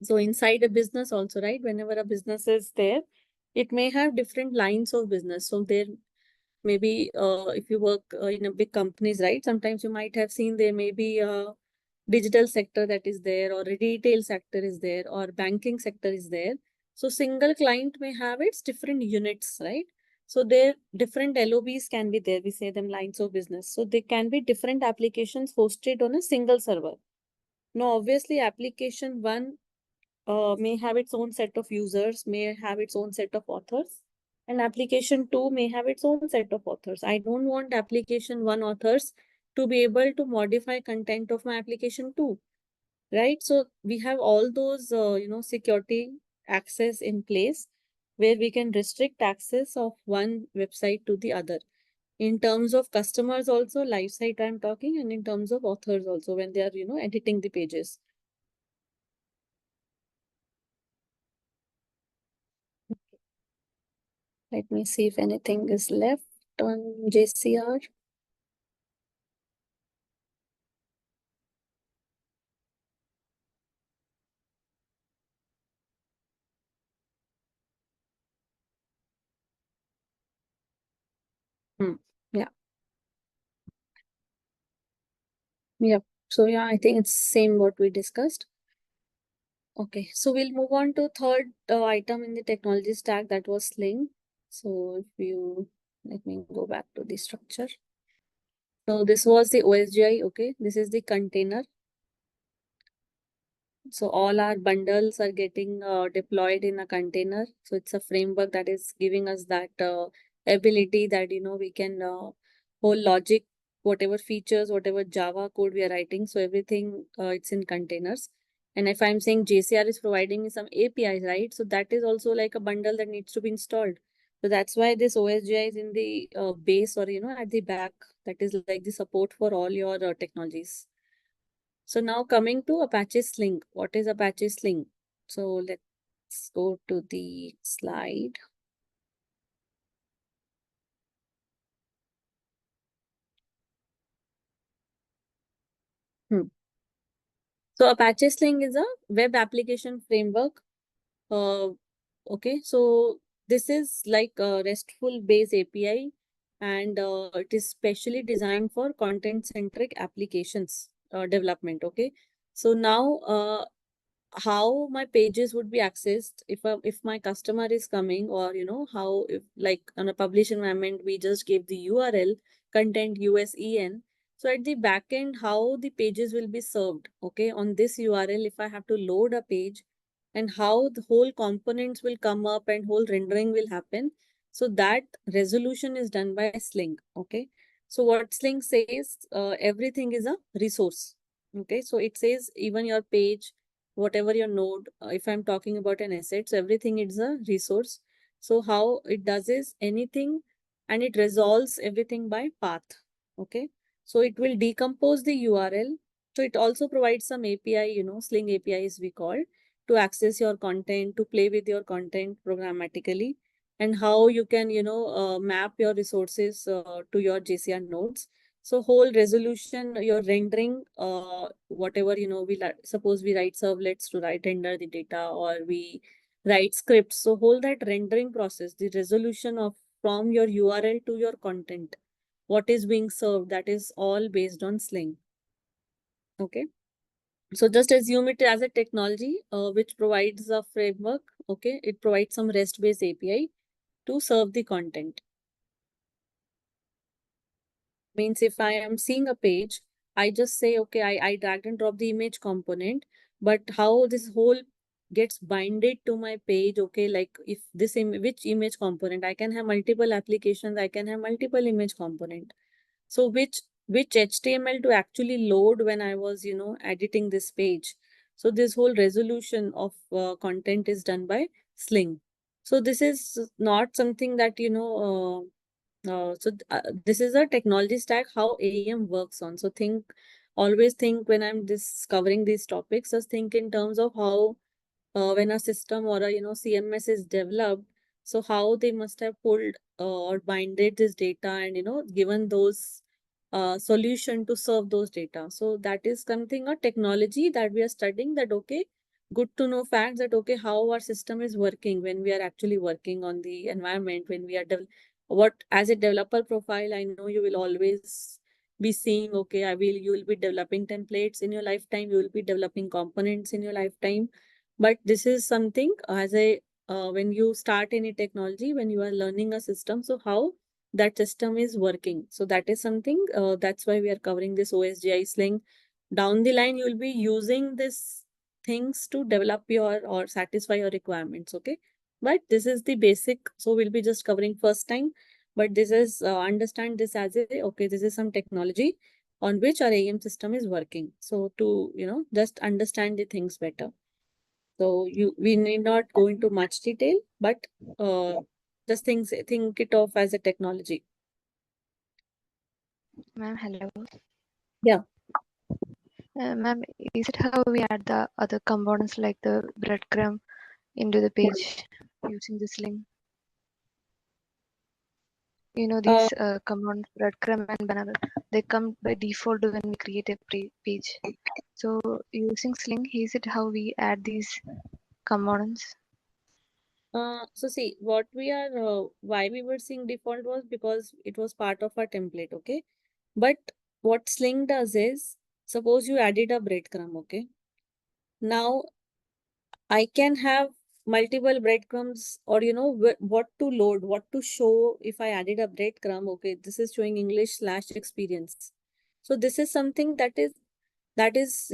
So inside a business also, right? Whenever a business is there, it may have different lines of business. So there maybe if you work in a big companies, right? Sometimes you might have seen there may be a digital sector that is there, or a retail sector is there, or banking sector is there. So single client may have its different units, right? So there different LOBs can be there. We say them lines of business. So they can be different applications hosted on a single server. Now, obviously, application one may have its own set of users, may have its own set of authors, and application 2 may have its own set of authors. I don't want application 1 authors to be able to modify content of my application 2, right? So we have all those, security access in place where we can restrict access of one website to the other. In terms of customers also, live site I'm talking, and in terms of authors also when they are, editing the pages. Let me see if anything is left on JCR. Hmm. Yeah. Yep. So yeah, I think it's same what we discussed. Okay, so we'll move on to third item in the technology stack, that was Sling. So if you let me go back to the structure. So this was the OSGI. Okay, this is the container. So all our bundles are getting deployed in a container. So it's a framework that is giving us that ability that, we can whole logic, whatever features, whatever Java code we are writing. So everything it's in containers. And if I'm saying JCR is providing me some APIs, right? So that is also like a bundle that needs to be installed. So that's why this OSGI is in the base, or, at the back. That is like the support for all your technologies. So now coming to Apache Sling. What is Apache Sling? So let's go to the slide. So Apache Sling is a web application framework. Okay, so this is like a RESTful base API, and it is specially designed for content-centric applications development. Okay, so now how my pages would be accessed if my customer is coming, or how, if like on a publish environment we just give the URL content USEN. So at the back end, how the pages will be served, okay, on this URL, if I have to load a page, and how the whole components will come up and whole rendering will happen. So that resolution is done by Sling. Okay, so what Sling says, everything is a resource. Okay, so it says even your page, whatever your node, if I'm talking about an asset, so everything is a resource. So how it does is anything, and it resolves everything by path. Okay, so it will decompose the URL. So it also provides some API, Sling APIs we call, to access your content, to play with your content programmatically, and how you can, map your resources to your JCR nodes. So whole resolution, your rendering, whatever, suppose we write servlets to write render the data, or we write scripts. So whole that rendering process, the resolution of from your URL to your content, what is being served, that is all based on Sling. Okay. So just assume it as a technology which provides a framework. Okay. It provides some REST-based API to serve the content. Means if I am seeing a page, I just say, okay, I drag and drop the image component, but how this whole gets binded to my page, okay, like if this which image component, I can have multiple applications, I can have multiple image component. So which HTML to actually load when I was, editing this page. So this whole resolution of content is done by Sling. So this is not something that, this is a technology stack how AEM works on. So always think when I'm discovering these topics, just think in terms of how when a system or a CMS is developed, so how they must have pulled or binded this data, and given those solution to serve those data. So that is something, a technology that we are studying, that okay, good to know facts, that okay, how our system is working when we are actually working on the environment, when we are what as a developer profile, I know you will always be seeing, okay, you will be developing templates in your lifetime, you will be developing components in your lifetime. But this is something as a when you start any technology, when you are learning a system, so how that system is working. So that is something, that's why we are covering this OSGI Sling. Down the line, you will be using this things to develop your or satisfy your requirements. Okay, but this is the basic. So we'll be just covering first time, but this is understand this as a, okay, this is some technology on which our AEM system is working. So to just understand the things better. So we need not go into much detail, but just think it of as a technology. Ma'am, hello. Yeah. Ma'am, is it how we add the other components like the breadcrumb into the page using this link? Uh, These components, breadcrumb and banner, they come by default when we create a page. So using Sling, is it how we add these components? so see, what we are, why we were seeing default was because it was part of our template, okay? But what Sling does is, suppose you added a breadcrumb, okay? Now I can have multiple breadcrumbs, or what to load, what to show if I added a breadcrumb. Okay, this is showing English/experience. So this is something that is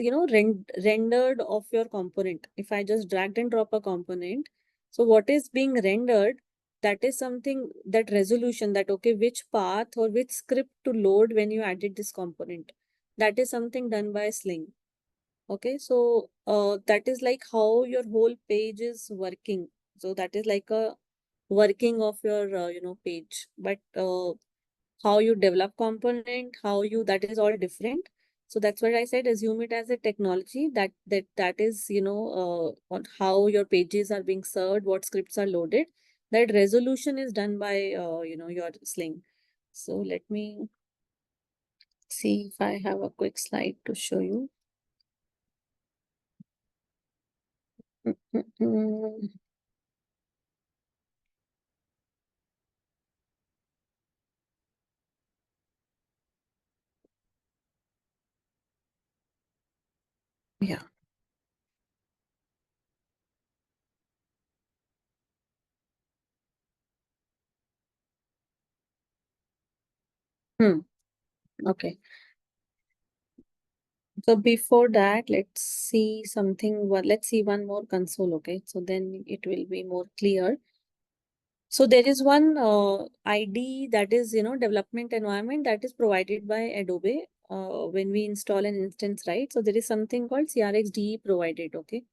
rendered of your component. If I just dragged and drop a component, so what is being rendered, that is something, that resolution, that okay, which path or which script to load when you added this component, that is something done by Sling. Okay, so that is like how your whole page is working. So that is like a working of your page. But how you develop component, how you, that is all different. So that's what I said, assume it as a technology that is on how your pages are being served, what scripts are loaded. That resolution is done by your Sling. So let me see if I have a quick slide to show you. Yeah. Okay. So before that, let's see something. Well, let's see one more console. Okay. So then it will be more clear. So there is one ID that is, development environment that is provided by Adobe when we install an instance, right? So there is something called CRXDE provided. Okay.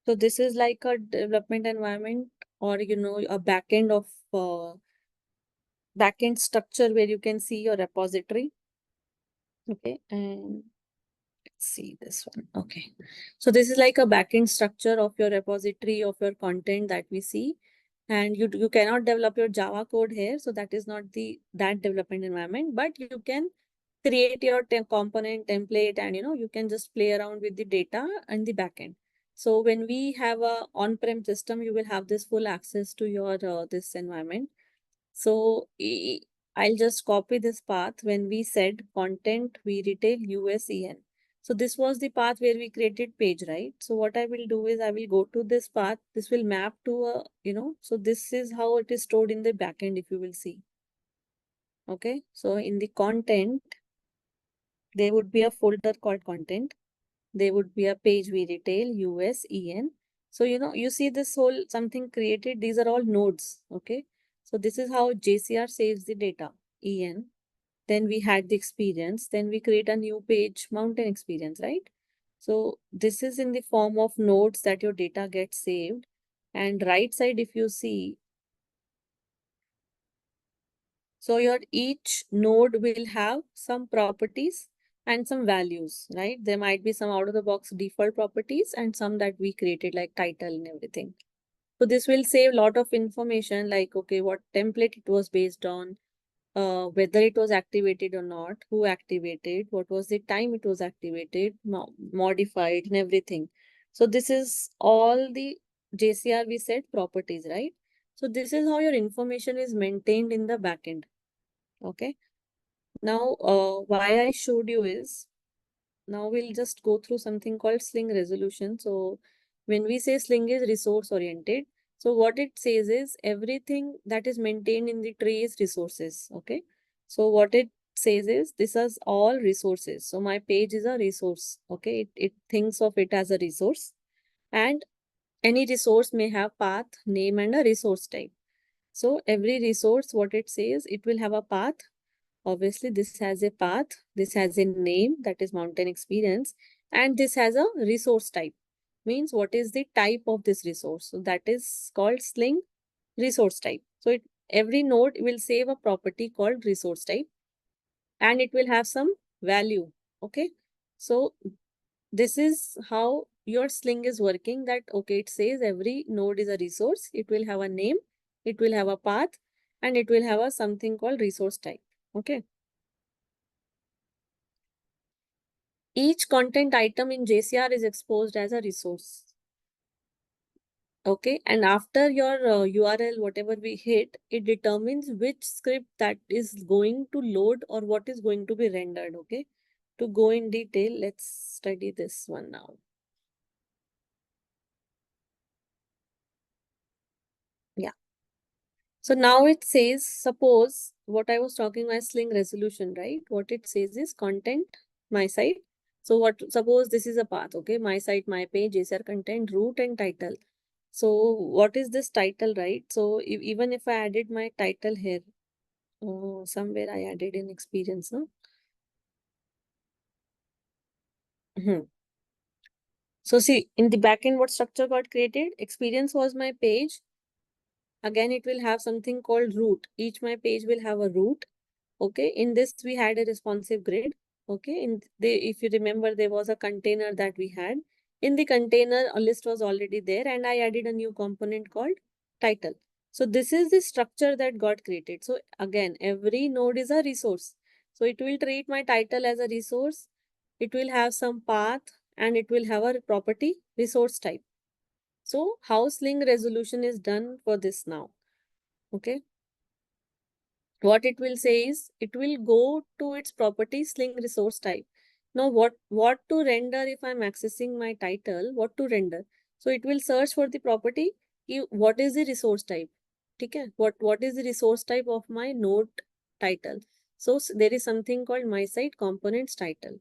So this is like a development environment or, a backend of backend structure where you can see your repository. Okay. And let's see this one. Okay. So this is like a backend structure of your repository of your content that we see. And you cannot develop your Java code here. So that is not that development environment, but you can create your component template and you can just play around with the data and the backend. So when we have a on-prem system, you will have this full access to your this environment. So I'll just copy this path when we said content we retail USEN. So this was the path where we created page, right? So what I will do is I will go to this path. This will map to a, so this is how it is stored in the backend if you will see. Okay. So in the content, there would be a folder called content. There would be a page we retail USEN. So, you see this whole something created. These are all nodes. Okay. So this is how JCR saves the data, EN. Then we had the experience. Then we create a new page, mountain experience, right? So this is in the form of nodes that your data gets saved. And right side, if you see, so your each node will have some properties and some values, right? There might be some out of the box default properties and some that we created like title and everything. So this will save a lot of information like, okay, what template it was based on, whether it was activated or not, who activated, what was the time it was activated, modified and everything. So this is all the JCR we said properties, right? So this is how your information is maintained in the backend. Okay. Now, why I showed you is, now we'll just go through something called sling resolution. So when we say sling is resource oriented, so what it says is everything that is maintained in the tree is resources. Okay. So what it says is this is all resources. So my page is a resource. Okay. It thinks of it as a resource, and any resource may have path, name, and a resource type. So every resource, what it says, it will have a path. Obviously, this has a path, this has a name, that is mountain experience, and this has a resource type. Means what is the type of this resource? So that is called sling resource type. So every node will save a property called resource type, and it will have some value. Okay. So this is how your sling is working, that okay, it says every node is a resource, it will have a name, it will have a path, and it will have a something called resource type. Okay. Each content item in JCR is exposed as a resource. Okay. And after your URL, whatever we hit, it determines which script that is going to load or what is going to be rendered. Okay. To go in detail, let's study this one now. Yeah. So now it says, suppose what I was talking about sling resolution, right? What it says is content, my site. So suppose this is a path, okay? My site, my page, JSR content, root and title. So what is this title, right? So even if I added my title here, somewhere I added in experience, no? So see, in the backend, what structure got created? Experience was my page. Again, it will have something called root. Each my page will have a root. Okay, in this we had a responsive grid. Okay, if you remember, there was a container that we had. In the container, a list was already there, and I added a new component called title. So this is the structure that got created. So again, every node is a resource. So it will treat my title as a resource. It will have some path and it will have a property resource type. So how Sling resolution is done for this now? Okay. What it will say is it will go to its property Sling resource type. Now what to render if I'm accessing my title, what to render? So it will search for the property. What is the resource type? Okay. What is the resource type of my node title? So there is something called my site components title.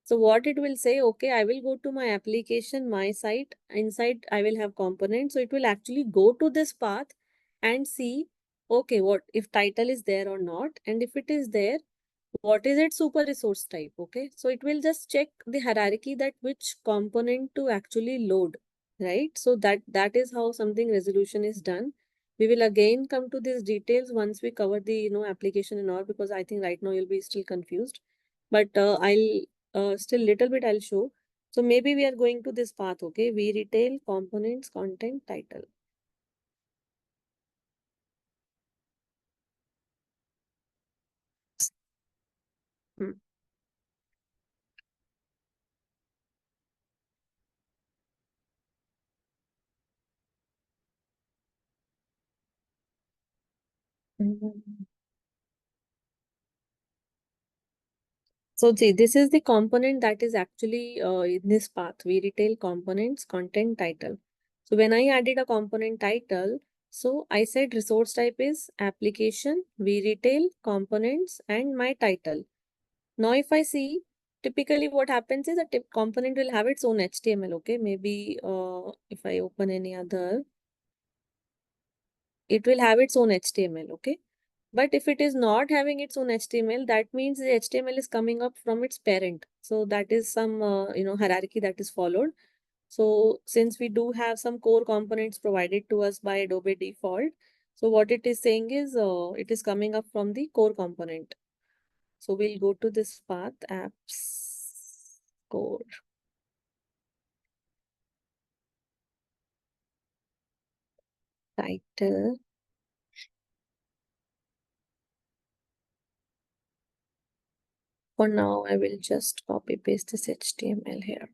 So what it will say, okay, I will go to my application, my site, inside I will have components. So it will actually go to this path and see, okay, what if title is there or not? And if it is there, what is its super resource type? Okay, so it will just check the hierarchy that which component to actually load, right? So that is how something resolution is done. We will again come to these details once we cover the application and all, because I think right now you'll be still confused. But I'll still little bit I'll show. So maybe we are going to this path, okay? We retail components, content, title. Hmm. Mhm. So see, this is the component that is actually in this path. We retail components, content, title. So when I added a component title, so I said resource type is application, we retail components, and my title. Now if I see, typically what happens is a component will have its own HTML. Okay, maybe if I open any other, it will have its own HTML. Okay. But if it is not having its own HTML, that means the HTML is coming up from its parent. So that is some hierarchy that is followed. So since we do have some core components provided to us by Adobe default, so what it is saying is it is coming up from the core component. So we'll go to this path, apps core. Title. For now, I will just copy paste this HTML here.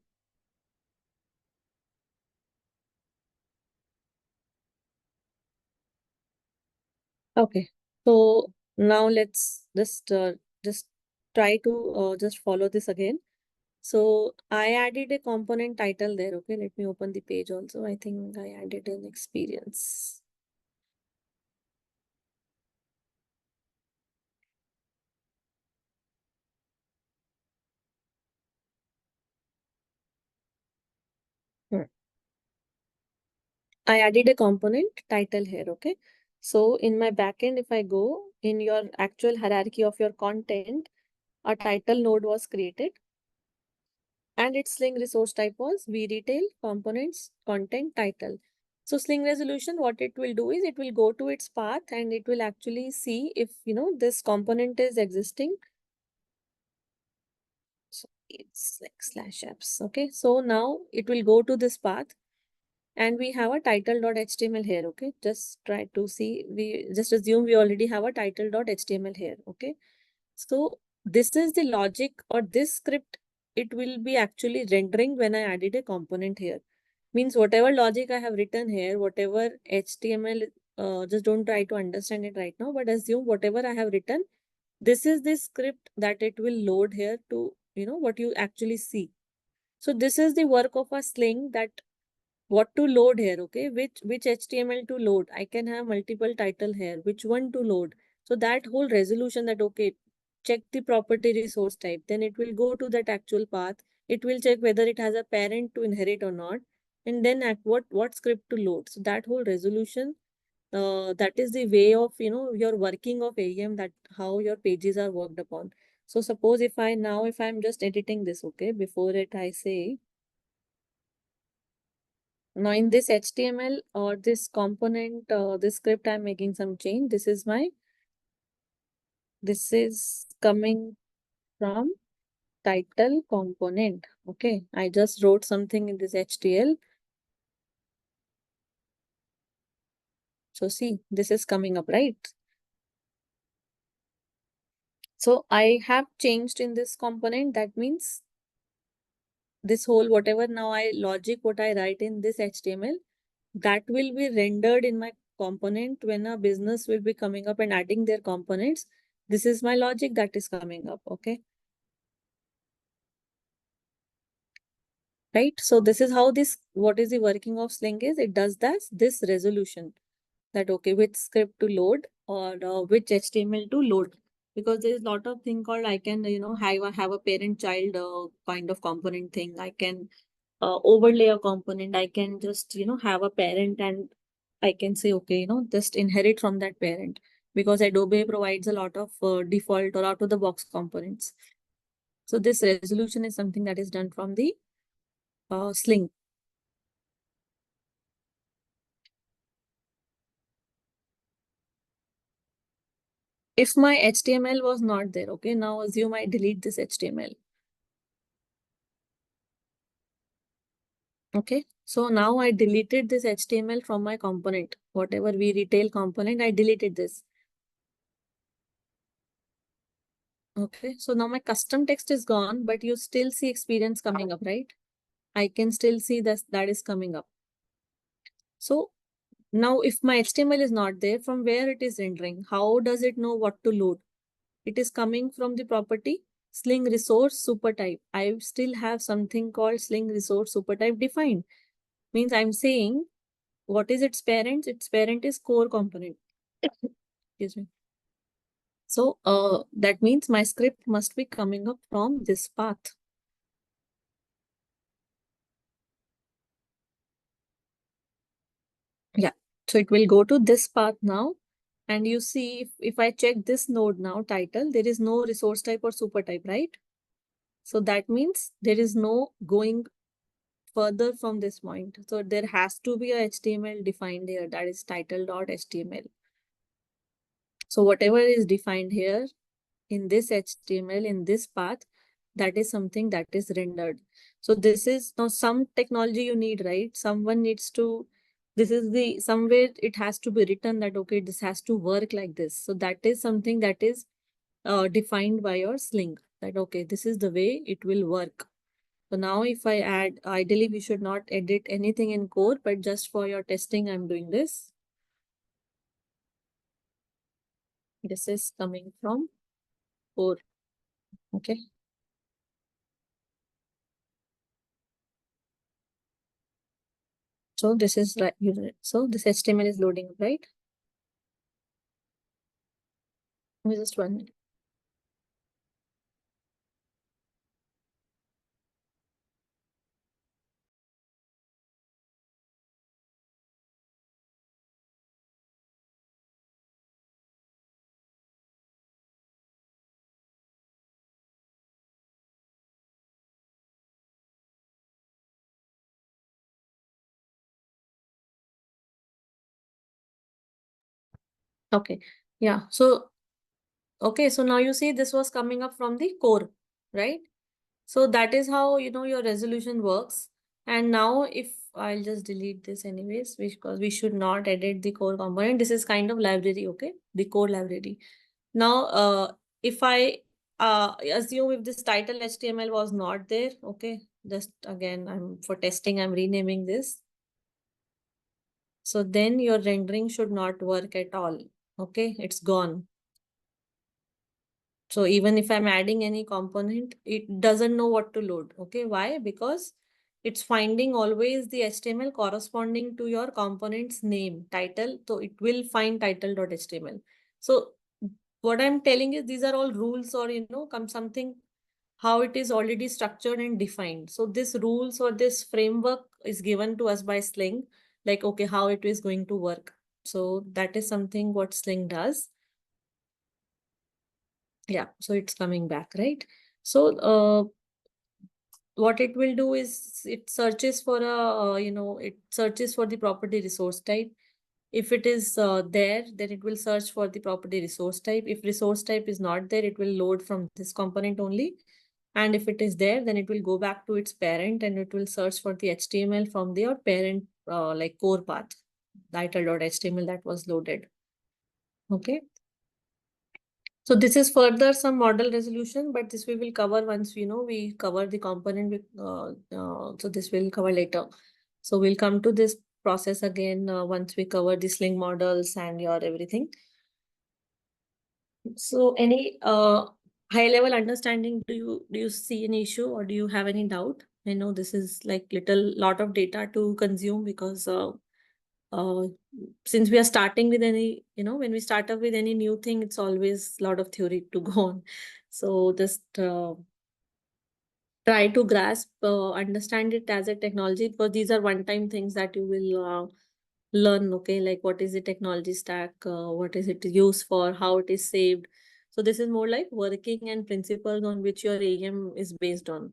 Okay, so now let's just try to just follow this again. So I added a component title there. Okay, let me open the page also. I think I added an experience. Hmm. I added a component title here. Okay, so in my backend, if I go in your actual hierarchy of your content, a title node was created. And its Sling resource type was we retail components content title. So Sling resolution, what it will do is it will go to its path and it will actually see if this component is existing. So it's like /apps. Okay, so now it will go to this path and we have a title.html here. Okay, just try to see, we just assume we already have a title.html here. Okay, so this is the logic, or this script, it will be actually rendering when I added a component here. Means whatever logic I have written here, whatever HTML, just don't try to understand it right now, but assume whatever I have written, this is the script that it will load here to, what you actually see. So this is the work of a Sling, that what to load here, okay? Which HTML to load. I can have multiple title here. Which one to load? So that whole resolution, that okay, check the property resource type. Then it will go to that actual path. It will check whether it has a parent to inherit or not. And then at what script to load. So that whole resolution, that is the way of your working of AEM, that how your pages are worked upon. So suppose if I'm just editing this, okay, before it I say, now in this HTML or this component, this script, I'm making some change. This is coming from title component. Okay, I just wrote something in this HTML. So see, this is coming up, right? So I have changed in this component. That means this whole whatever now I logic what I write in this HTML, that will be rendered in my component when a business will be coming up and adding their components. This is my logic that is coming up. Okay. Right. So this is how this, what is the working of Sling is, it does this resolution that, okay, which script to load or which HTML to load. Because there is a lot of thing called I can, have a parent child kind of component thing. I can overlay a component. I can just, have a parent and I can say, okay, just inherit from that parent, because Adobe provides a lot of default or out of the box components. So this resolution is something that is done from the Sling. If my HTML was not there, okay, now assume I delete this HTML. Okay, so now I deleted this HTML from my component, whatever we retail component, I deleted this. Okay, so now my custom text is gone, but you still see experience coming up, right? I can still see that is coming up. So now if my HTML is not there, from where it is rendering, how does it know what to load? It is coming from the property Sling resource super type. I still have something called Sling resource super type defined. Means I'm saying what is its parent? Its parent is core component. Excuse me. So that means my script must be coming up from this path. Yeah. So it will go to this path now. And you see, if I check this node now, title, there is no resource type or super type, right? So that means there is no going further from this point. So there has to be a HTML defined here, that is title.html. So whatever is defined here in this HTML, in this path, that is something that is rendered. So this is now some technology you need, right? Someone needs to, this is the, somewhere it has to be written that, okay, this has to work like this. So that is something that is defined by your Sling, that, okay, this is the way it will work. So now if I add, ideally we should not edit anything in core, but just for your testing, I'm doing this. This is coming from core. Okay. So this is right. So this HTML is loading, right? Just 1 minute. Okay. Yeah. So, okay. So now you see this was coming up from the core, right? So that is how, your resolution works. And now if I'll just delete this anyways, because we should not edit the core component. This is kind of library, okay? The core library. Now, if I assume if this title HTML was not there, okay, just again, for testing, I'm renaming this. So then your rendering should not work at all. Okay, it's gone. So even if I'm adding any component, it doesn't know what to load. Okay, why? Because it's finding always the HTML corresponding to your component's name, title. So it will find title.html. So what I'm telling is these are all rules, or, something how it is already structured and defined. So this rules or this framework is given to us by Sling, like, okay, how it is going to work. So that is something what Sling does. Yeah, so it's coming back, right? So what it will do is it searches for it searches for the property resource type. If it is there, then it will search for the property resource type. If resource type is not there, it will load from this component only. And if it is there, then it will go back to its parent and it will search for the HTML from their parent like core path, title.html that was loaded. Okay. So this is further some model resolution, but this we will cover once we cover the component. So this will cover later. So we'll come to this process again once we cover the sling models and your everything. So any high level understanding, do you see any issue or do you have any doubt? I know this is like lot of data to consume because uh, since we are starting with when we start up with any new thing, it's always a lot of theory to go on. So just try to grasp, understand it as a technology, because these are one-time things that you will learn, okay? Like what is the technology stack, what is it used for, how it is saved. So this is more like working and principles on which your AEM is based on.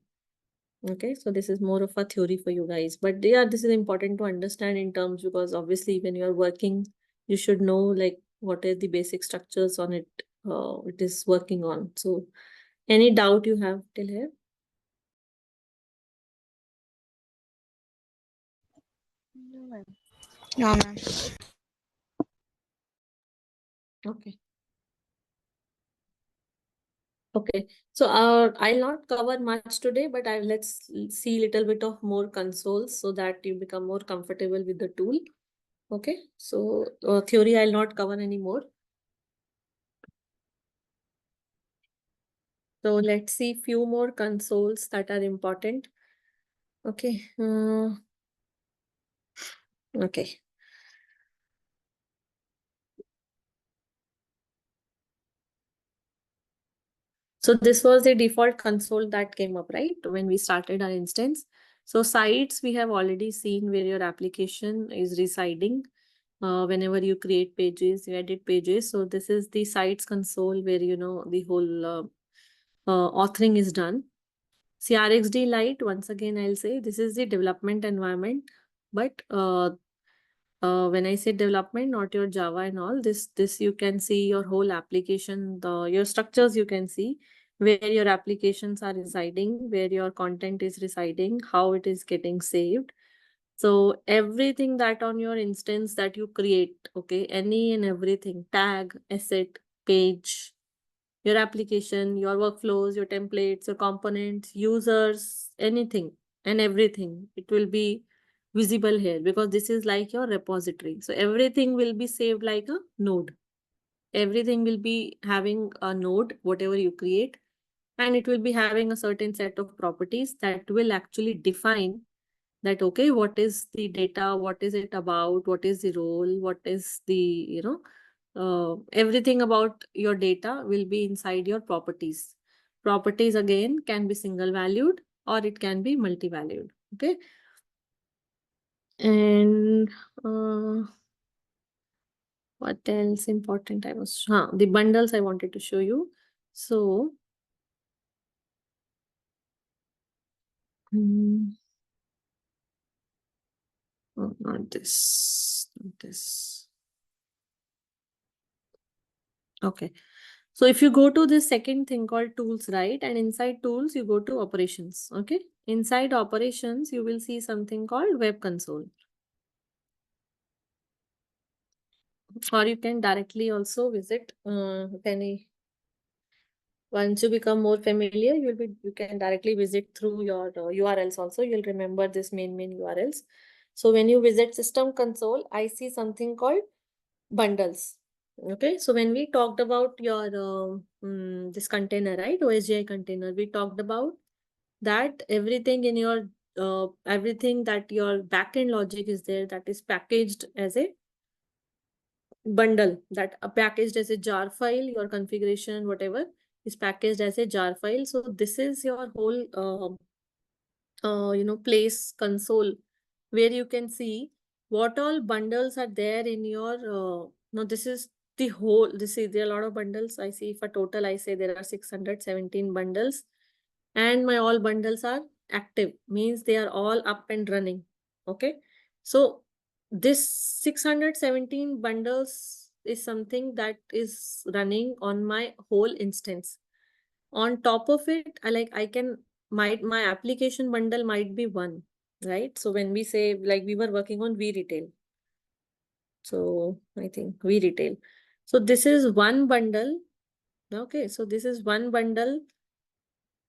Okay, so this is more of a theory for you guys. But yeah, this is important to understand in terms, because obviously when you're working, you should know like what are the basic structures on it, it is working on. So any doubt you have till here? No, ma'am. No, ma'am. Okay. Okay, so I'll not cover much today, but let's see a little bit of more consoles so that you become more comfortable with the tool. Okay, so theory I'll not cover anymore. So let's see few more consoles that are important. Okay. Okay. So this was the default console that came up, right? When we started our instance. So sites we have already seen where your application is residing. Whenever you create pages, you edit pages. So this is the sites console where the whole authoring is done. CRXD Lite, once again, I'll say this is the development environment. But when I say development, not your Java and all, this you can see your whole application, your structures you can see where your applications are residing, where your content is residing, how it is getting saved. So everything that on your instance that you create, okay, any and everything, tag, asset, page, your application, your workflows, your templates, your components, users, anything and everything, it will be visible here because this is like your repository. So everything will be saved like a node. Everything will be having a node, whatever you create, and it will be having a certain set of properties that will actually define that, okay, what is the data, what is it about, what is the role, what is the, everything about your data will be inside your properties. Properties again can be single valued or it can be multi-valued. Okay. And what else important the bundles I wanted to show you. So not this, not this. Okay. So if you go to this second thing called tools, right? And inside tools, you go to operations. Okay. Inside operations, you will see something called web console. Or you can directly also visit once you become more familiar, you can directly visit through your URLs also. You'll remember this main URLs. So when you visit system console, I see something called bundles. Okay, so when we talked about your this container, right, OSGI container, we talked about that everything in your everything that your backend logic is there, that is packaged as a bundle, that packaged as a jar file. Your configuration, whatever, is packaged as a jar file. So this is your whole place console where you can see what all bundles are there in your no, this is the whole, this is there are a lot of bundles. I see for total, I say there are 617 bundles, and my all bundles are active, means they are all up and running. Okay, so this 617 bundles is something that is running on my whole instance. On top of it, I can, my application bundle might be one, right? So when we say, like, we were working on retail, so I think retail, so this is one bundle Okay, so this is one bundle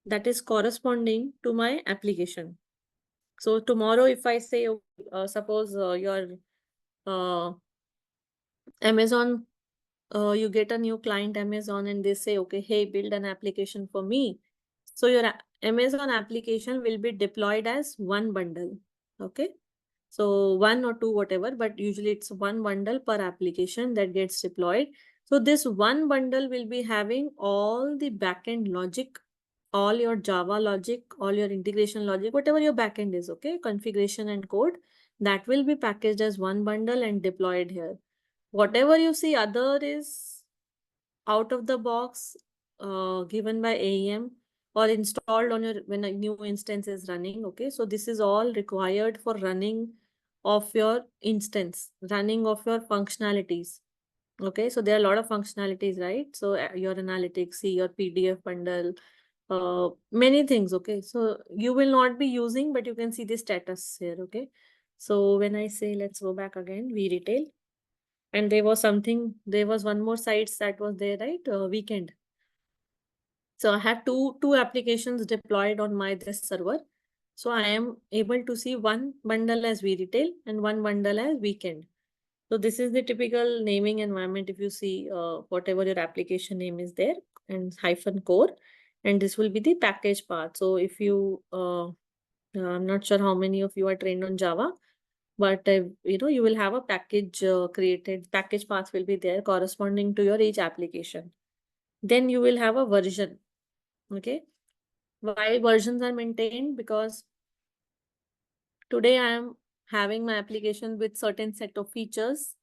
that is corresponding to my application. So tomorrow, if I say, suppose your Amazon, you get a new client Amazon and they say, okay, hey, build an application for me. So your Amazon application will be deployed as one bundle. Okay. So one or two, whatever, but usually it's one bundle per application that gets deployed. So this one bundle will be having all the backend logic, all your Java logic, all your integration logic, whatever your backend is, okay, configuration and code, that will be packaged as one bundle and deployed here. Whatever you see other is out of the box, given by AEM or installed on your when a new instance is running. Okay, so this is all required for running of your instance, running of your functionalities. Okay, so there are a lot of functionalities, right? So your analytics, see your PDF bundle, many things. Okay, so you will not be using, but you can see the status here. Okay, so when I say let's go back again, we retail, and there was one more sites that was there, right? Weekend. So I have two applications deployed on my this server. So I am able to see one bundle as retail and one bundle as weekend. So this is the typical naming environment. If you see whatever your application name is there and hyphen core, and this will be the package part. So if you, I'm not sure how many of you are trained on Java, but you will have a package created. Package path will be there corresponding to your each application. Then you will have a version. Okay. Why versions are maintained? Because today I am having my application with certain set of features.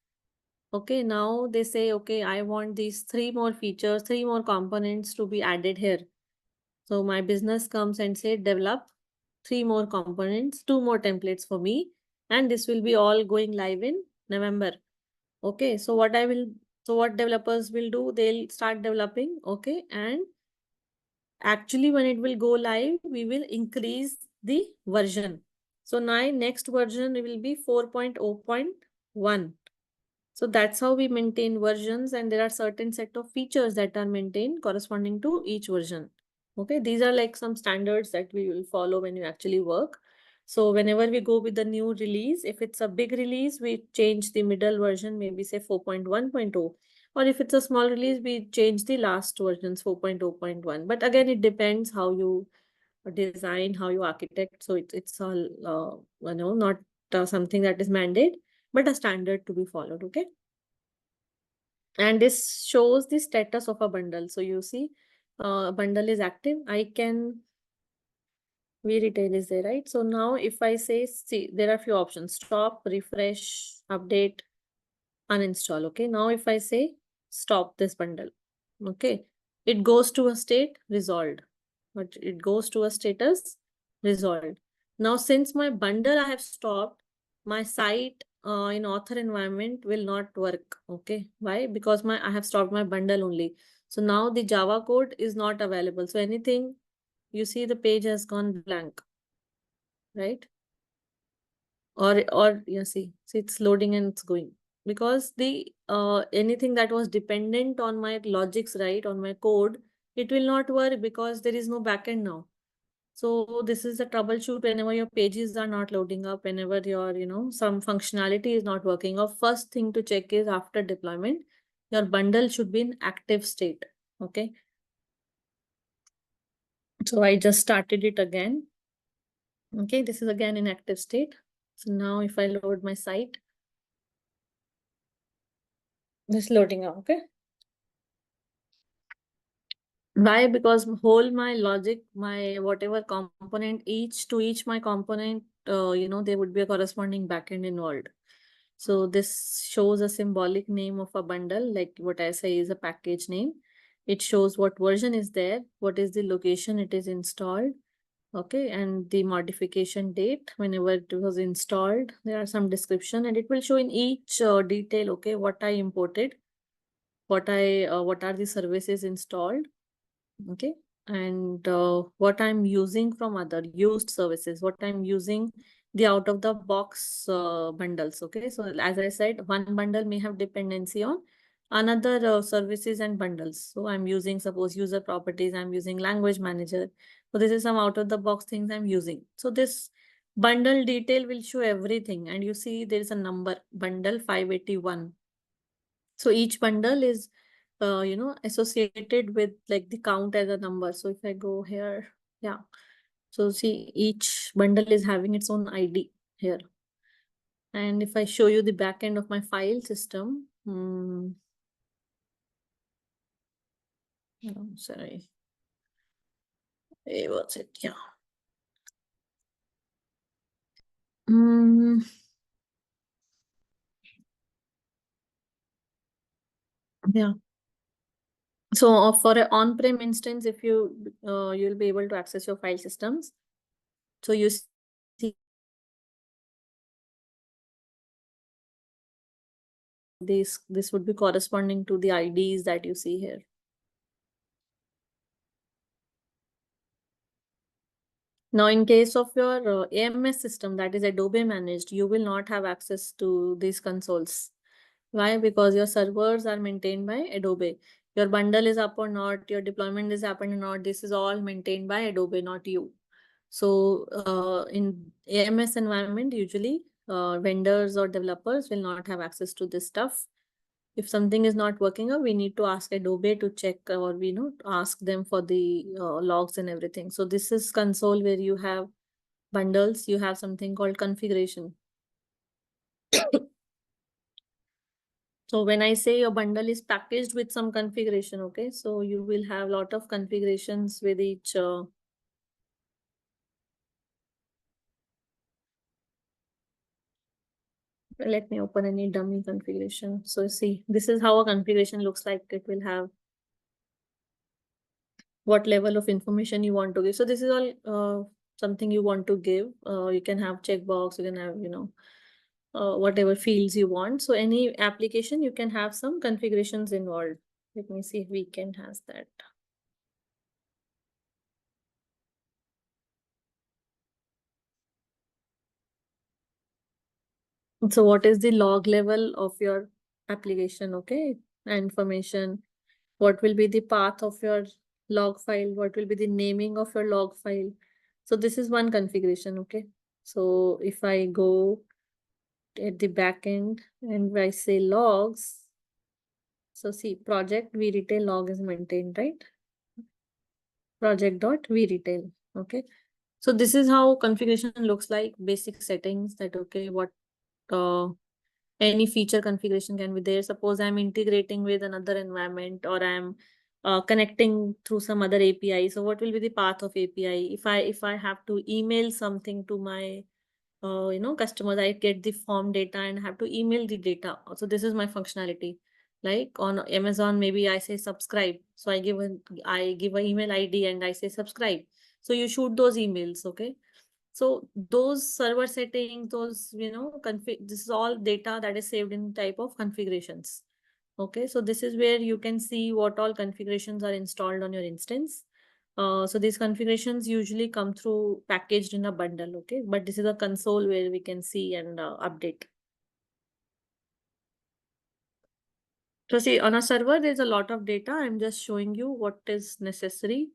Okay, now they say, okay, I want these three more features, three more components to be added here. So my business comes and say, develop three more components, two more templates for me, and this will be all going live in November. Okay, so what developers will do, they'll start developing, okay, and actually when it will go live, we will increase the version. So now next version will be 4.0.1. So that's how we maintain versions, and there are certain set of features that are maintained corresponding to each version. Okay, these are like some standards that we will follow when you actually work. So whenever we go with the new release, if it's a big release, we change the middle version, maybe say 4.1.0. Or if it's a small release, we change the last versions 4.0.1. But again, it depends how you design, how you architect. So it's all, not something that is mandate, but a standard to be followed. Okay. And this shows the status of a bundle. So you see, bundle is active. I can retail is there, right? So now if I say, see, there are few options: stop, refresh, update, uninstall. Okay. Now if I say stop this bundle, okay, it goes to a state resolved, but it goes to a status resolved. Now, since my bundle I have stopped, my site in author environment will not work. Okay. Why? Because I have stopped my bundle only. So now the Java code is not available. So anything you see, the page has gone blank, right? Or you see it's loading and it's going, because the anything that was dependent on my logics, right, on my code, it will not work because there is no backend now. So this is the troubleshoot whenever your pages are not loading up, whenever your some functionality is not working. Or first thing to check is, after deployment, your bundle should be in active state. Okay, so I just started it again. Okay, this is again in active state. So now if I load my site, this loading up. Okay. Why? Because whole my logic, my whatever component, each my component, there would be a corresponding backend involved. So this shows a symbolic name of a bundle, like what I say is a package name. It shows what version is there, what is the location it is installed, okay, and the modification date whenever it was installed. There are some description, and it will show in each detail, okay, what I imported, what are the services installed, okay, and what I'm using from other used services, what I'm using, the out of the box bundles. Okay, so as I said, one bundle may have dependency on another services and bundles. So I'm using, suppose, user properties, I'm using language manager. So this is some out of the box things I'm using. So this bundle detail will show everything. And you see there is a number, bundle 581. So each bundle is, associated with like the count as a number. So if I go here, yeah. So see, each bundle is having its own ID here. And if I show you the back end of my file system, sorry. What's it? Yeah. Mm, yeah. So for an on-prem instance, if you'll be able to access your file systems. So you see this would be corresponding to the IDs that you see here. Now, in case of your AMS system that is Adobe managed, you will not have access to these consoles. Why? Because your servers are maintained by Adobe. Your bundle is up or not, your deployment is happening or not, this is all maintained by Adobe, not you. So in AMS environment, usually vendors or developers will not have access to this stuff. If something is not working out, we need to ask Adobe to check, or we ask them for the logs and everything. So this is console where you have bundles, you have something called configuration. So when I say your bundle is packaged with some configuration, okay, so you will have a lot of configurations with each. Let me open any dummy configuration. So see, this is how a configuration looks like. It will have what level of information you want to give. So this is all something you want to give. You can have checkbox, you can have, whatever fields you want. So any application, you can have some configurations involved. Let me see if Weekend has that. So what is the log level of your application? Okay, information. What will be the path of your log file? What will be the naming of your log file? So this is one configuration. Okay. So if I go at the back end and I say logs, so see, project vretail log is maintained, right? Project.vretail. Okay. So this is how configuration looks like, basic settings that, okay, what any feature configuration can be there. Suppose I'm integrating with another environment, or I'm connecting through some other API. So what will be the path of API? If I have to email something to my customers, I get the form data and have to email the data. So this is my functionality. Like on Amazon, maybe I say subscribe. So I give an email ID and I say subscribe. So you shoot those emails, okay? So those server settings, those, this is all data that is saved in type of configurations. Okay, so this is where you can see what all configurations are installed on your instance. So these configurations usually come through packaged in a bundle, okay? But this is a console where we can see and update. So see, on a server, there's a lot of data. I'm just showing you what is necessary.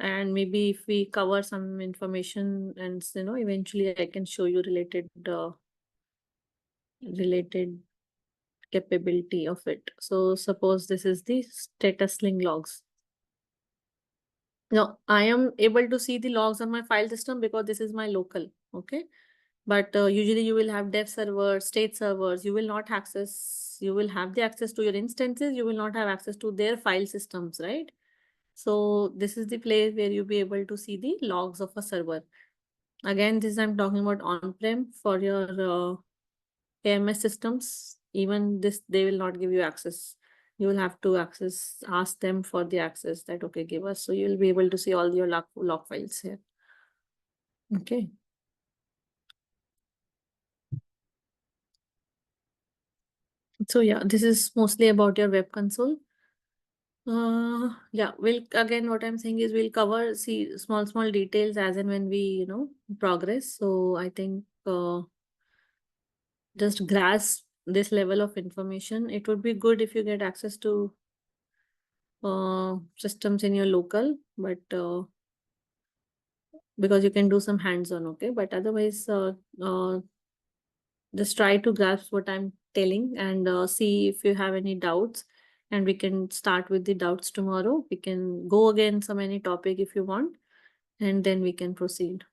And maybe if we cover some information and, eventually I can show you related capability of it. So suppose this is the status link logs. Now I am able to see the logs on my file system because this is my local, okay? But usually you will have dev servers, state servers. You will not access, you will have the access to your instances. You will not have access to their file systems, right? So this is the place where you'll be able to see the logs of a server. Again, this I'm talking about on-prem. For your AMS systems, even this, they will not give you access. You will have to ask them for the access that, okay, give us. So you'll be able to see all your log files here. Okay. So yeah, this is mostly about your web console. Yeah, again, what I'm saying is we'll cover, see, small details as and when we, progress. So I think just grasp this level of information, it would be good if you get access to systems in your local, but because you can do some hands-on, okay? But otherwise, just try to grasp what I'm telling and see if you have any doubts. And we can start with the doubts tomorrow. We can go again some any topic if you want, and then we can proceed.